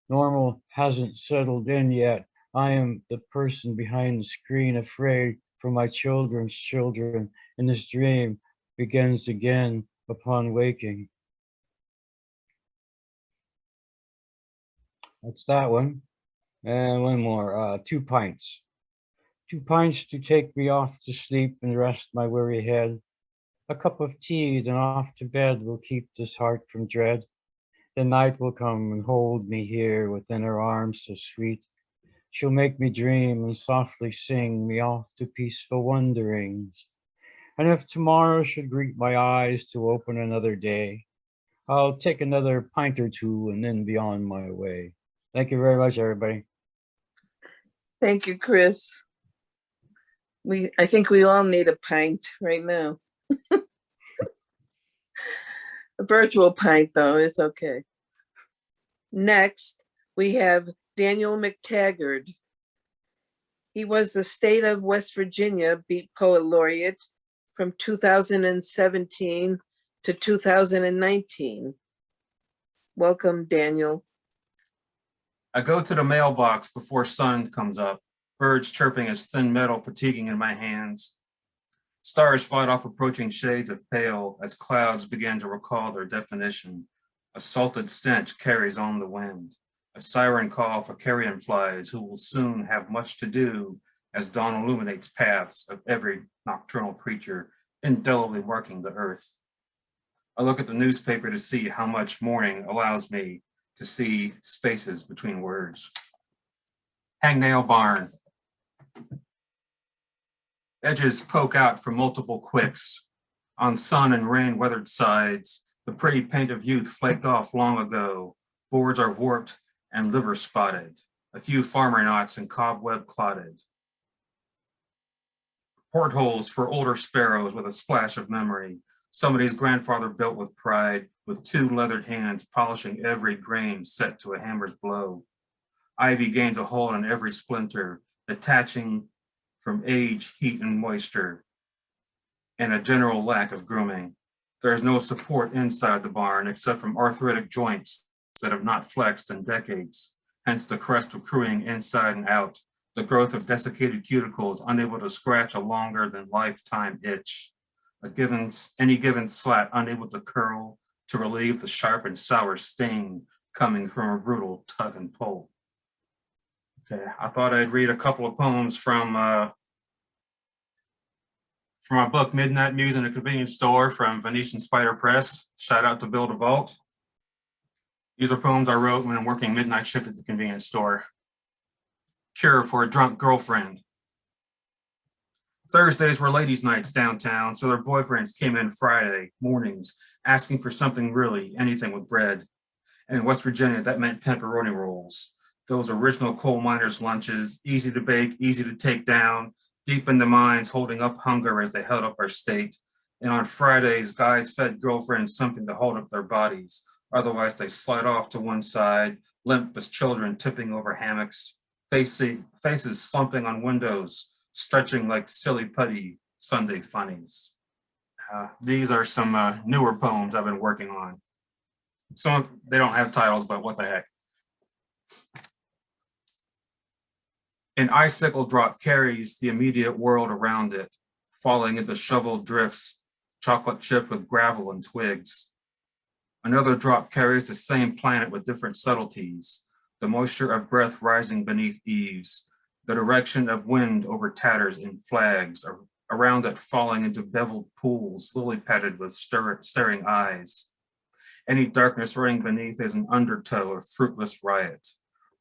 Normal hasn't settled in yet. I am the person behind the screen, afraid for my children's children. And this dream begins again upon waking. That's that one. And one more, 2 pints. 2 pints to take me off to sleep and rest my weary head. A cup of tea, then off to bed will keep this heart from dread. The night will come and hold me here within her arms so sweet. She'll make me dream and softly sing me off to peaceful wanderings. And if tomorrow should greet my eyes to open another day, I'll take another pint or two and then be on my way. Thank you very much, everybody. Thank you, Chris. I think we all need a pint right now. A virtual pint, though, it's okay. Next, we have Daniel McTaggart. He was the State of West Virginia Beat Poet Laureate from 2017 to 2019. Welcome, Daniel. I go to the mailbox before sun comes up, birds chirping as thin metal fatiguing in my hands. Stars fight off approaching shades of pale as clouds begin to recall their definition. A salted stench carries on the wind, a siren call for carrion flies who will soon have much to do as dawn illuminates paths of every nocturnal creature indelibly marking the earth. I look at the newspaper to see how much morning allows me to see spaces between words. Hangnail barn. Edges poke out from multiple quicks. On sun and rain weathered sides, the pretty paint of youth flaked off long ago. Boards are warped and liver spotted. A few farmer knots and cobweb clotted. Portholes for older sparrows with a splash of memory. Somebody's grandfather built with pride, with 2 leathered hands polishing every grain set to a hammer's blow. Ivy gains a hold on every splinter, detaching from age, heat, and moisture, and a general lack of grooming. There is no support inside the barn except from arthritic joints that have not flexed in decades, hence the crust accruing inside and out, the growth of desiccated cuticles unable to scratch a longer than lifetime itch, any given slat unable to curl to relieve the sharp and sour sting coming from a brutal tug and pull. Okay, I thought I'd read a couple of poems from For my book, Midnight Muse in a Convenience Store from Venetian Spider Press, shout out to Bill DeVault. These are poems I wrote when I'm working midnight shift at the convenience store. Cure for a drunk girlfriend. Thursdays were ladies' nights downtown, so their boyfriends came in Friday mornings asking for something really, anything with bread. And in West Virginia, that meant pepperoni rolls. Those original coal miners' lunches, easy to bake, easy to take down, deep in the mines, holding up hunger as they held up our state. And on Fridays, guys fed girlfriends something to hold up their bodies. Otherwise, they slide off to one side, limp as children tipping over hammocks, faces slumping on windows, stretching like silly putty Sunday funnies. These are some newer poems I've been working on. Some, they don't have titles, but what the heck. An icicle drop carries the immediate world around it, falling into shoveled drifts, chocolate chipped with gravel and twigs. Another drop carries the same planet with different subtleties, the moisture of breath rising beneath eaves, the direction of wind over tatters in flags, around it falling into beveled pools, lily-padded with staring eyes. Any darkness running beneath is an undertow of fruitless riot,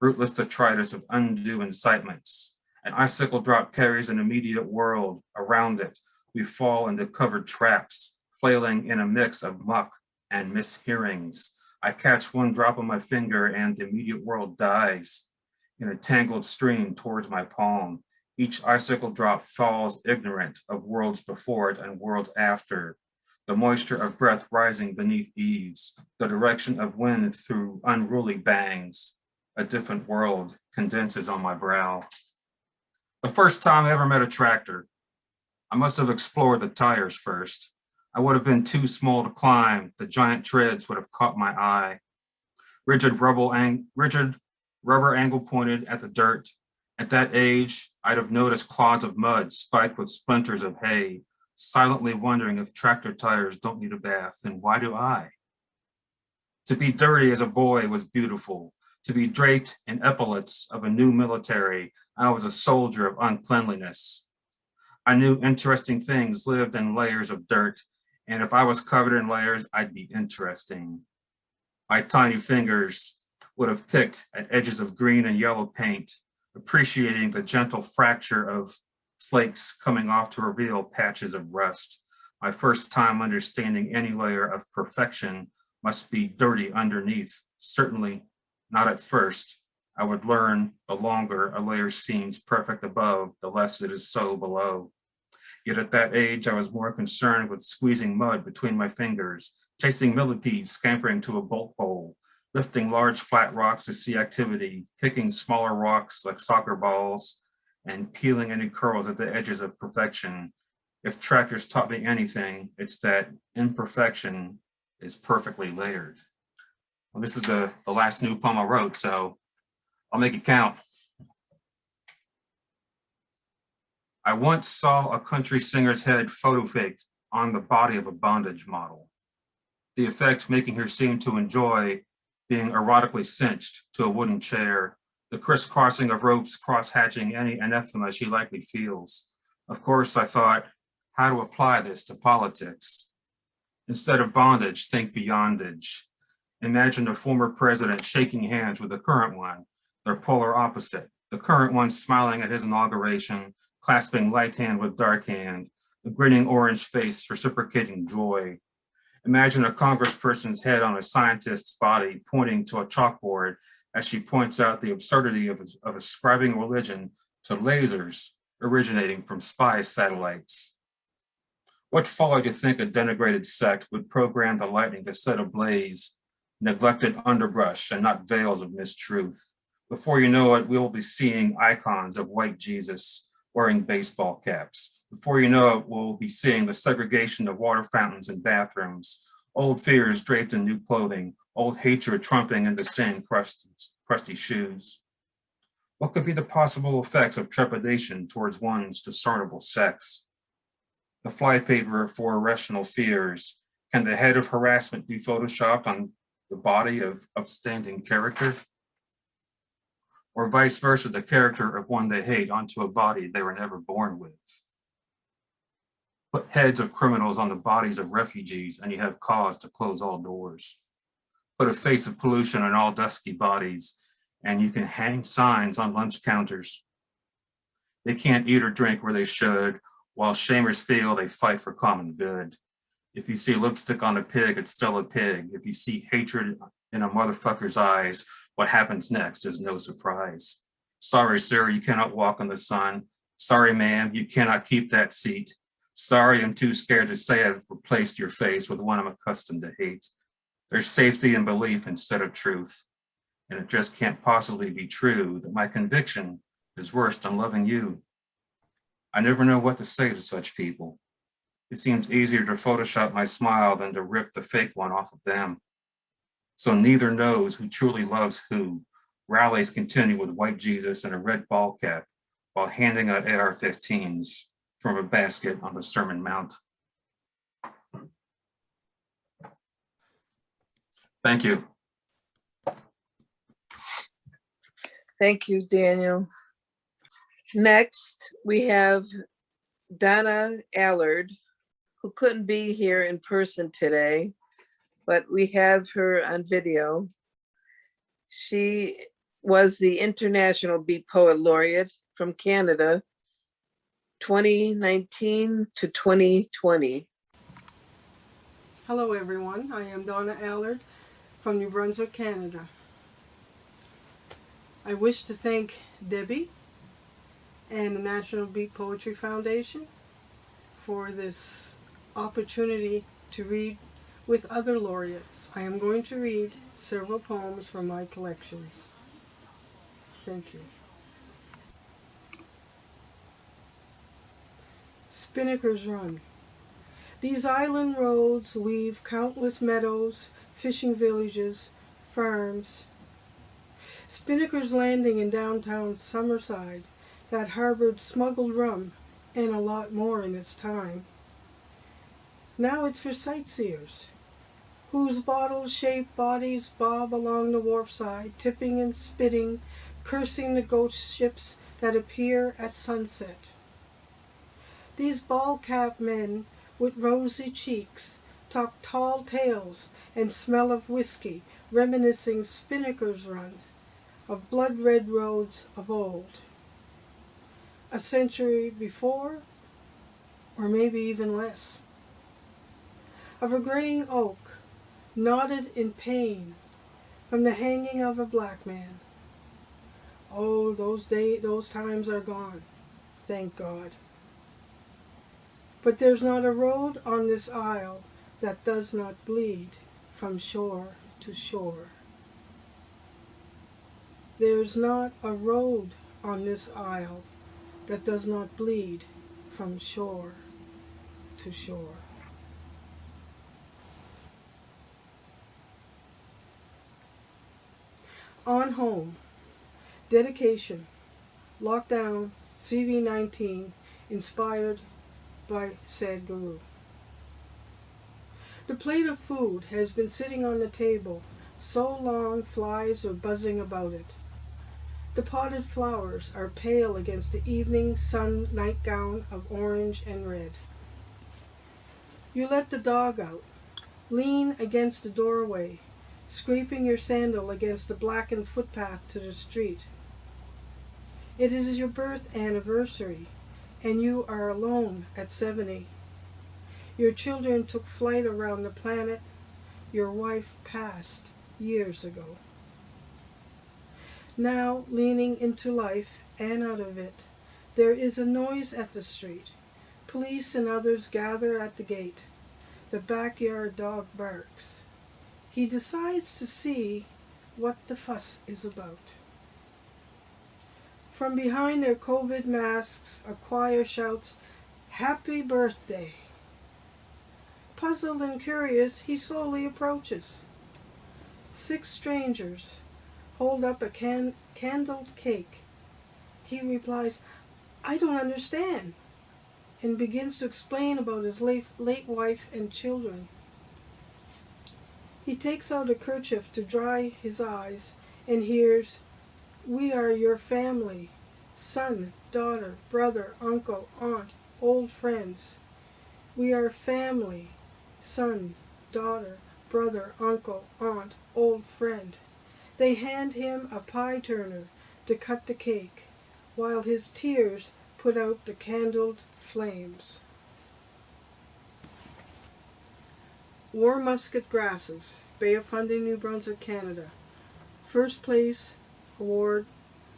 rootless detritus of undue incitements. An icicle drop carries an immediate world. Around it, we fall into covered traps, flailing in a mix of muck and mishearings. I catch one drop on my finger and the immediate world dies in a tangled stream towards my palm. Each icicle drop falls ignorant of worlds before it and worlds after. The moisture of breath rising beneath eaves, the direction of wind through unruly bangs. A different world condenses on my brow. The first time I ever met a tractor, I must have explored the tires first. I would have been too small to climb. The giant treads would have caught my eye. Rigid rubber angle pointed at the dirt. At that age, I'd have noticed clods of mud spiked with splinters of hay, silently wondering if tractor tires don't need a bath, then why do I? To be dirty as a boy was beautiful. To be draped in epaulets of a new military, I was a soldier of uncleanliness. I knew interesting things lived in layers of dirt, and if I was covered in layers, I'd be interesting. My tiny fingers would have picked at edges of green and yellow paint, appreciating the gentle fracture of flakes coming off to reveal patches of rust. My first time understanding any layer of perfection must be dirty underneath. Certainly not at first. I would learn the longer a layer seems perfect above, the less it is so below. Yet at that age, I was more concerned with squeezing mud between my fingers, chasing millipedes scampering to a bolt hole, lifting large flat rocks to see activity, kicking smaller rocks like soccer balls, and peeling any curls at the edges of perfection. If tractors taught me anything, it's that imperfection is perfectly layered. Well, this is the last new poem I wrote, so I'll make it count. I once saw a country singer's head photo faked on the body of a bondage model, the effect making her seem to enjoy being erotically cinched to a wooden chair, the crisscrossing of ropes cross-hatching any anathema she likely feels. Of course, I thought, how to apply this to politics? Instead of bondage, think beyondage. Imagine a former president shaking hands with the current one, their polar opposite. The current one smiling at his inauguration, clasping light hand with dark hand, a grinning orange face reciprocating joy. Imagine a congressperson's head on a scientist's body pointing to a chalkboard as she points out the absurdity of ascribing religion to lasers originating from spy satellites. What folly to think a denigrated sect would program the lightning to set ablaze neglected underbrush and not veils of mistruth. Before you know it, we will be seeing icons of white Jesus wearing baseball caps. Before you know it, we'll be seeing the segregation of water fountains and bathrooms, old fears draped in new clothing, old hatred trumpeting in the same crusty shoes. What could be the possible effects of trepidation towards one's discernible sex? The flypaper for irrational fears. Can the head of harassment be photoshopped on the body of upstanding character? Or vice versa, the character of one they hate onto a body they were never born with. Put heads of criminals on the bodies of refugees, and you have cause to close all doors. Put a face of pollution on all dusky bodies, and you can hang signs on lunch counters. They can't eat or drink where they should, while shamers feel they fight for common good. If you see lipstick on a pig, it's still a pig. If you see hatred in a motherfucker's eyes, what happens next is no surprise. Sorry, sir, you cannot walk in the sun. Sorry, ma'am, you cannot keep that seat. Sorry, I'm too scared to say I've replaced your face with one I'm accustomed to hate. There's safety in belief instead of truth. And it just can't possibly be true that my conviction is worse than loving you. I never know what to say to such people. It seems easier to Photoshop my smile than to rip the fake one off of them. So neither knows who truly loves who. Rallies continue with white Jesus and a red ball cap while handing out AR-15s from a basket on the Sermon Mount. Thank you. Thank you, Daniel. Next, we have Donna Allard, who couldn't be here in person today, but we have her on video. She was the International Beat Poet Laureate from Canada, 2019 to 2020. Hello everyone, I am Donna Allard from New Brunswick, Canada. I wish to thank Debbie and the National Beat Poetry Foundation for this opportunity to read with other laureates. I am going to read several poems from my collections. Thank you. Spinnaker's Run. These island roads weave countless meadows, fishing villages, farms. Spinnaker's Landing in downtown Summerside that harbored smuggled rum and a lot more in its time. Now it's for sightseers, whose bottle-shaped bodies bob along the wharfside, tipping and spitting, cursing the ghost ships that appear at sunset. These bald-capped men with rosy cheeks talk tall tales and smell of whiskey, reminiscing Spinnaker's Run of blood-red roads of old. A century before, or maybe even less. Of a graying oak, knotted in pain from the hanging of a black man. Oh, those times are gone, thank God. But there's not a road on this isle that does not bleed from shore to shore. There's not a road on this isle that does not bleed from shore to shore. On Home. Dedication. Lockdown CV19, inspired by Sadhguru. The plate of food has been sitting on the table so long flies are buzzing about it. The potted flowers are pale against the evening sun nightgown of orange and red. You let the dog out, lean against the doorway, scraping your sandal against the blackened footpath to the street. It is your birth anniversary, and you are alone at 70. Your children took flight around the planet. Your wife passed years ago. Now, leaning into life and out of it, there is a noise at the street. Police and others gather at the gate. The backyard dog barks. He decides to see what the fuss is about. From behind their COVID masks, a choir shouts, "Happy birthday." Puzzled and curious, he slowly approaches. 6 strangers hold up a candled cake. He replies, "I don't understand," and begins to explain about his late wife and children. He takes out a kerchief to dry his eyes and hears, "We are your family, son, daughter, brother, uncle, aunt, old friends. We are family, son, daughter, brother, uncle, aunt, old friend. They hand him a pie turner to cut the cake, while his tears put out the candled flames. War Musket Grasses, Bay of Fundy, New Brunswick, Canada. First place award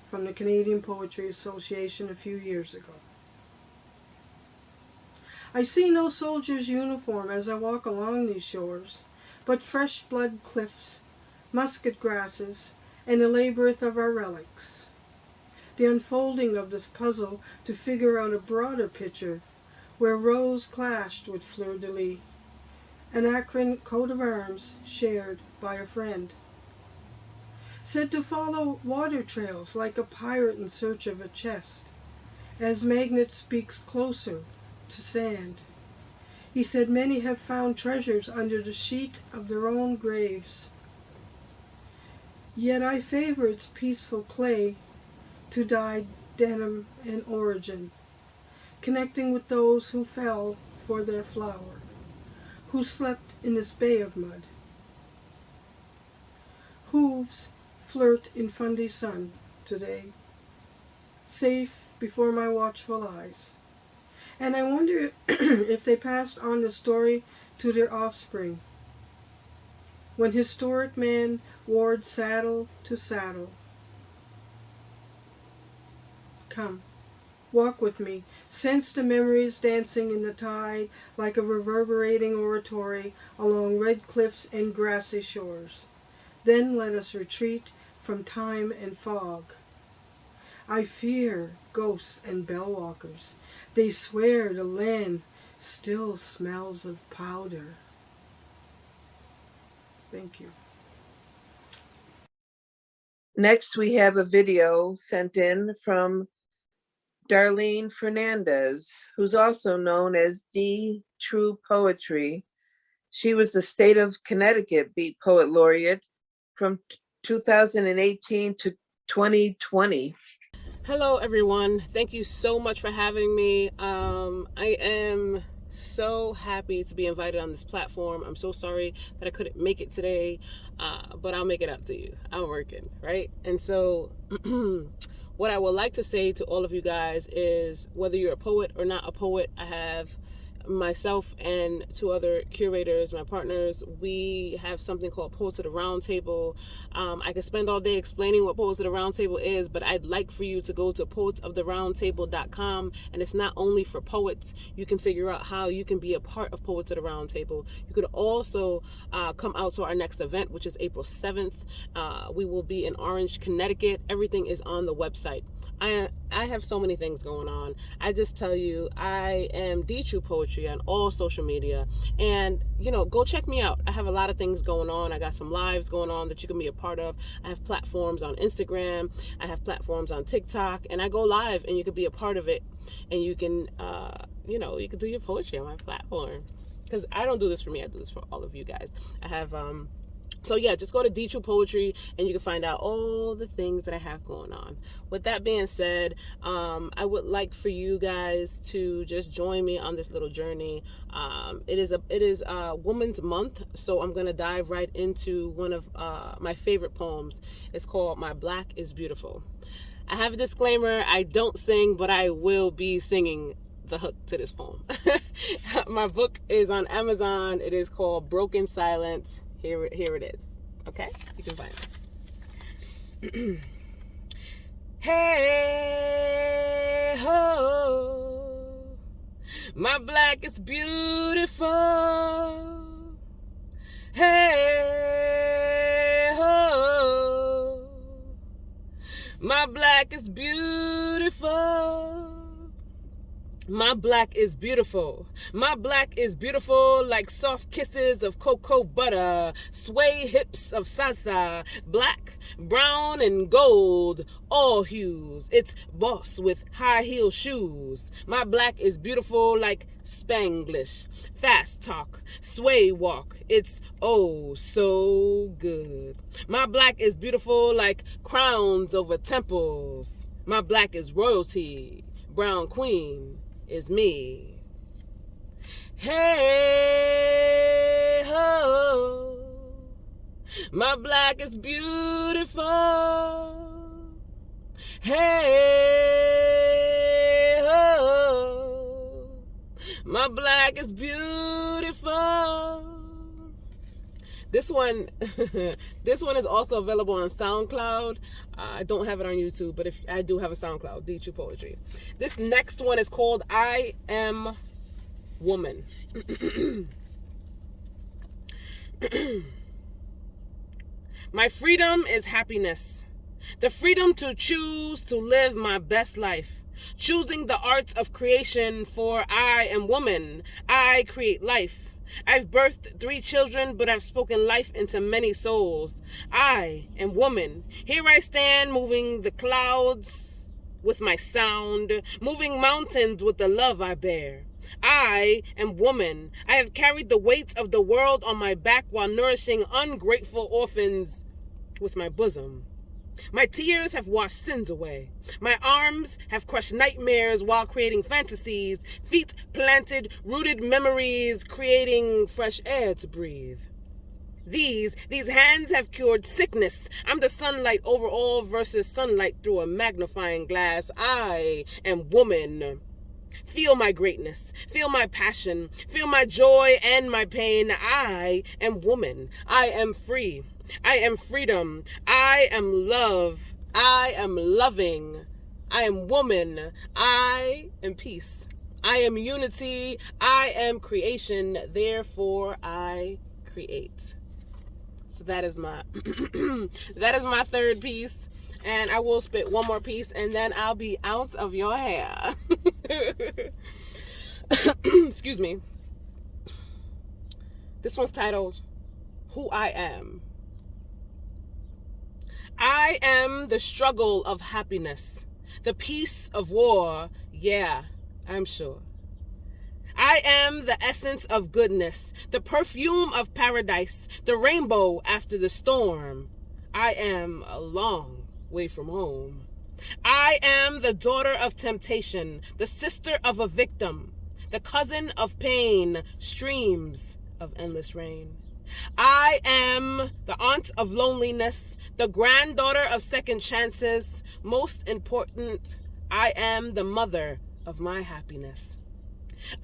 from the Canadian Poetry Association a few years ago. I see no soldier's uniform as I walk along these shores, but fresh blood cliffs, musket grasses, and the labyrinth of our relics. The unfolding of this puzzle to figure out a broader picture where rose clashed with fleur-de-lis, an Akron coat of arms shared by a friend. Said to follow water trails like a pirate in search of a chest, as magnet speaks closer to sand. He said many have found treasures under the sheet of their own graves. Yet I favor its peaceful clay to dyed denim and origin, connecting with those who fell for their flower, who slept in this bay of mud. Hooves flirt in Fundy sun today, safe before my watchful eyes. And I wonder if they passed on the story to their offspring. When historic man warred saddle to saddle. Come, walk with me, sense the memories dancing in the tide like a reverberating oratory along red cliffs and grassy shores. Then let us retreat from time and fog. I fear ghosts and bellwalkers. They swear the land still smells of powder. Thank you. Next, we have a video sent in from Darlene Fernandez, who's also known as D True Poetry. She was the State of Connecticut Beat Poet Laureate from 2018 to 2020. Hello, everyone. Thank you so much for having me. I am so happy to be invited on this platform. I'm so sorry that I couldn't make it today, but I'll make it up to you. I'm working, right? And so what I would like to say to all of you guys is whether you're a poet or not a poet, I have myself and two other curators, my partners, we have something called Poets of the Round Table. I could spend all day explaining what Poets of the Round Table is, but I'd like for you to go to poetsoftheroundtable.com, and it's not only for poets. You can figure out how you can be a part of Poets of the Round Table. You could also come out to our next event, which is April 7th. We will be in Orange, Connecticut. Everything is on the website. I have so many things going on. I just tell you, I am D True Poetry on all social media, and go check me out. I have a lot of things going on. I got some lives going on that you can be a part of. I have platforms on Instagram, I have platforms on TikTok, and I go live, and you can be a part of it, and you can you can do your poetry on my platform, because I don't do this for me, I do this for all of you guys. I have so yeah, just go to D True Poetry and you can find out all the things that I have going on. With that being said, I would like for you guys to just join me on this little journey. It is Women's Month, so I'm gonna dive right into one of my favorite poems. It's called My Black is Beautiful. I have a disclaimer, I don't sing, but I will be singing the hook to this poem. My book is on Amazon. It is called Broken Silence. Here it is. Okay? You can find it. Hey ho, my black is beautiful. Hey ho, my black is beautiful. My black is beautiful. My black is beautiful like soft kisses of cocoa butter, sway hips of salsa, black, brown, and gold, all hues. It's boss with high heel shoes. My black is beautiful like Spanglish, fast talk, sway walk. It's oh so good. My black is beautiful like crowns over temples. My black is royalty, brown queen is me. Hey ho, my black is beautiful. Hey ho, my black is beautiful. This one, this one is also available on SoundCloud. I don't have it on YouTube, but if I do have a SoundCloud, D True Poetry. This next one is called I Am Woman. My freedom is happiness. The freedom to choose to live my best life. Choosing the arts of creation, for I am woman. I create life. I've birthed 3 children, but I've spoken life into many souls. I am woman. Here I stand, moving the clouds with my sound, moving mountains with the love I bear. I am woman. I have carried the weight of the world on my back while nourishing ungrateful orphans with my bosom. My tears have washed sins away. My arms have crushed nightmares while creating fantasies. Feet planted, rooted memories, creating fresh air to breathe. These hands have cured sickness. I'm the sunlight over all versus sunlight through a magnifying glass. I am woman. Feel my greatness, feel my passion, feel my joy and my pain. I am woman. I am free. I am freedom. I am love. I am loving. I am woman. I am peace. I am unity. I am creation. Therefore, I create. So that is my that is my third piece. And I will spit one more piece and then I'll be out of your hair. Excuse me. This one's titled, Who I Am. I am the struggle of happiness, the peace of war, yeah, I'm sure. I am the essence of goodness, the perfume of paradise, the rainbow after the storm. I am a long way from home. I am the daughter of temptation, the sister of a victim, the cousin of pain, streams of endless rain. I am the aunt of loneliness, the granddaughter of second chances. Most important, I am the mother of my happiness.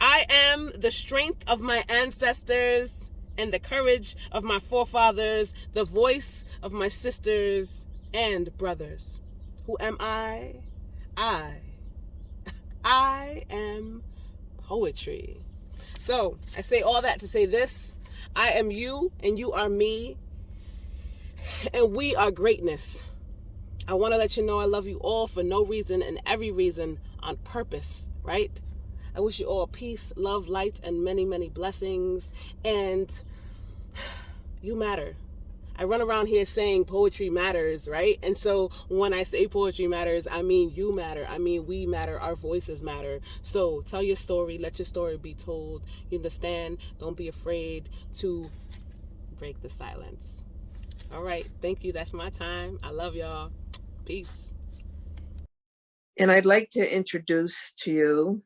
I am the strength of my ancestors and the courage of my forefathers, the voice of my sisters and brothers. Who am I? I am poetry. So I say all that to say this. I am you and you are me, and we are greatness. I want to let you know I love you all for no reason and every reason on purpose, right? I wish you all peace, love, light, and many, many blessings. And you matter. I run around here saying poetry matters, right? And so when I say poetry matters, I mean you matter. I mean we matter. Our voices matter. So tell your story. Let your story be told. You understand? Don't be afraid to break the silence. All right. Thank you. That's my time. I love y'all. Peace. And I'd like to introduce to you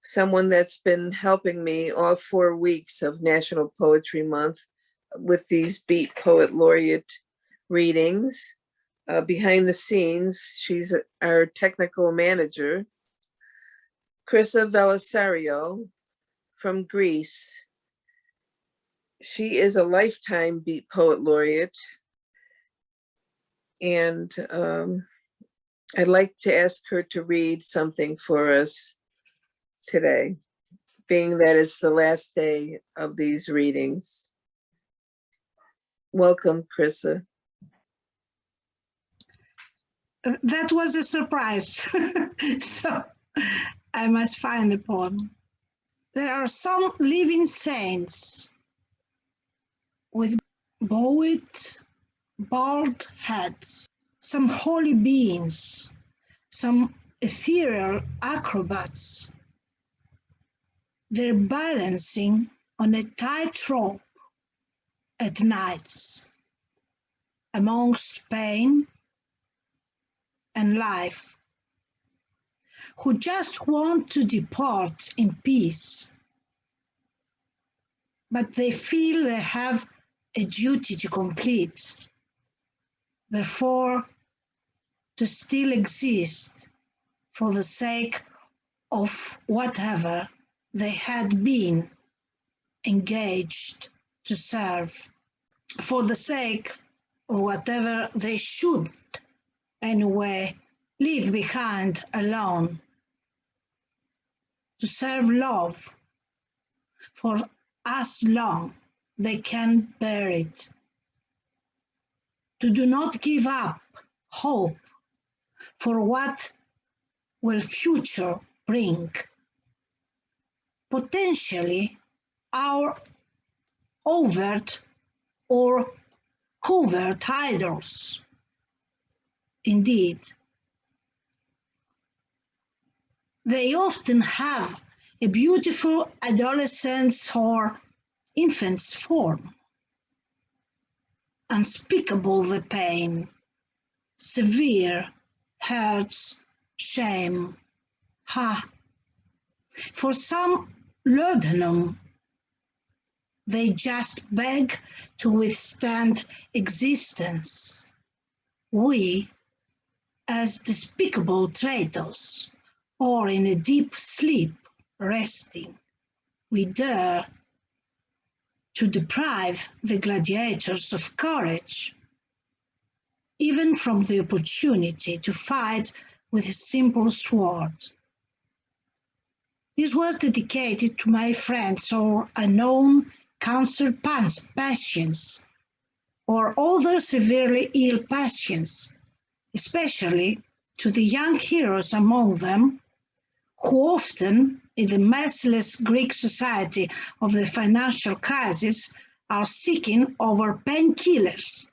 someone that's been helping me all 4 weeks of National Poetry Month with these Beat Poet Laureate readings. Behind the scenes, she's our technical manager, Krissa Belisario from Greece. She is a lifetime Beat Poet Laureate. And I'd like to ask her to read something for us today, being that it's the last day of these readings. Welcome, Krissa. That was a surprise. So I must find the poem. There are some living saints with bowed, bald heads, some holy beings, some ethereal acrobats. They're balancing on a tightrope at nights amongst pain and life, who just want to depart in peace but they feel they have a duty to complete. Therefore, to still exist for the sake of whatever they had been engaged to serve, for the sake of whatever they should anyway leave behind alone, to serve love for as long they can bear it, to do not give up hope for what will future bring. Potentially, our overt or covert idols. Indeed, they often have a beautiful adolescence or infant's form. Unspeakable the pain, severe hurts, shame. For some laudanum, they just beg to withstand existence. We, as despicable traitors, or in a deep sleep resting, we dare to deprive the gladiators of courage, even from the opportunity to fight with a simple sword. This was dedicated to my friends or unknown cancer patients or other severely ill patients, especially to the young heroes among them, who often, in the merciless Greek society of the financial crisis, are seeking over painkillers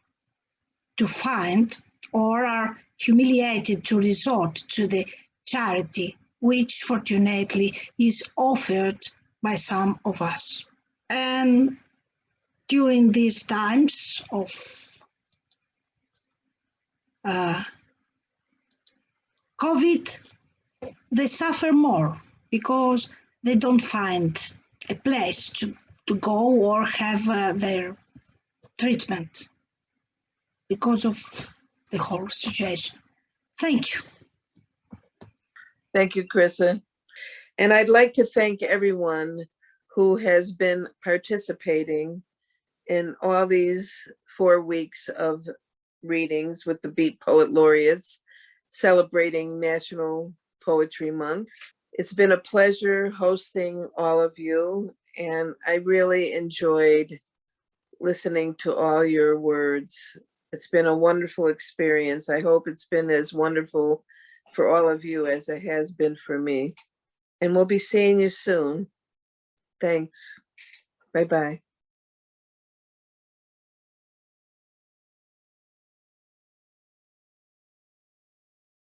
to find, or are humiliated to resort to the charity which fortunately is offered by some of us. And during these times of COVID, they suffer more because they don't find a place to go or have their treatment because of the whole situation. Thank you. Thank you, Krissa. And I'd like to thank everyone who has been participating in all these 4 weeks of readings with the Beat Poet Laureates, celebrating National Poetry Month. It's been a pleasure hosting all of you, and I really enjoyed listening to all your words. It's been a wonderful experience. I hope it's been as wonderful for all of you as it has been for me. And we'll be seeing you soon. Thanks. Bye-bye.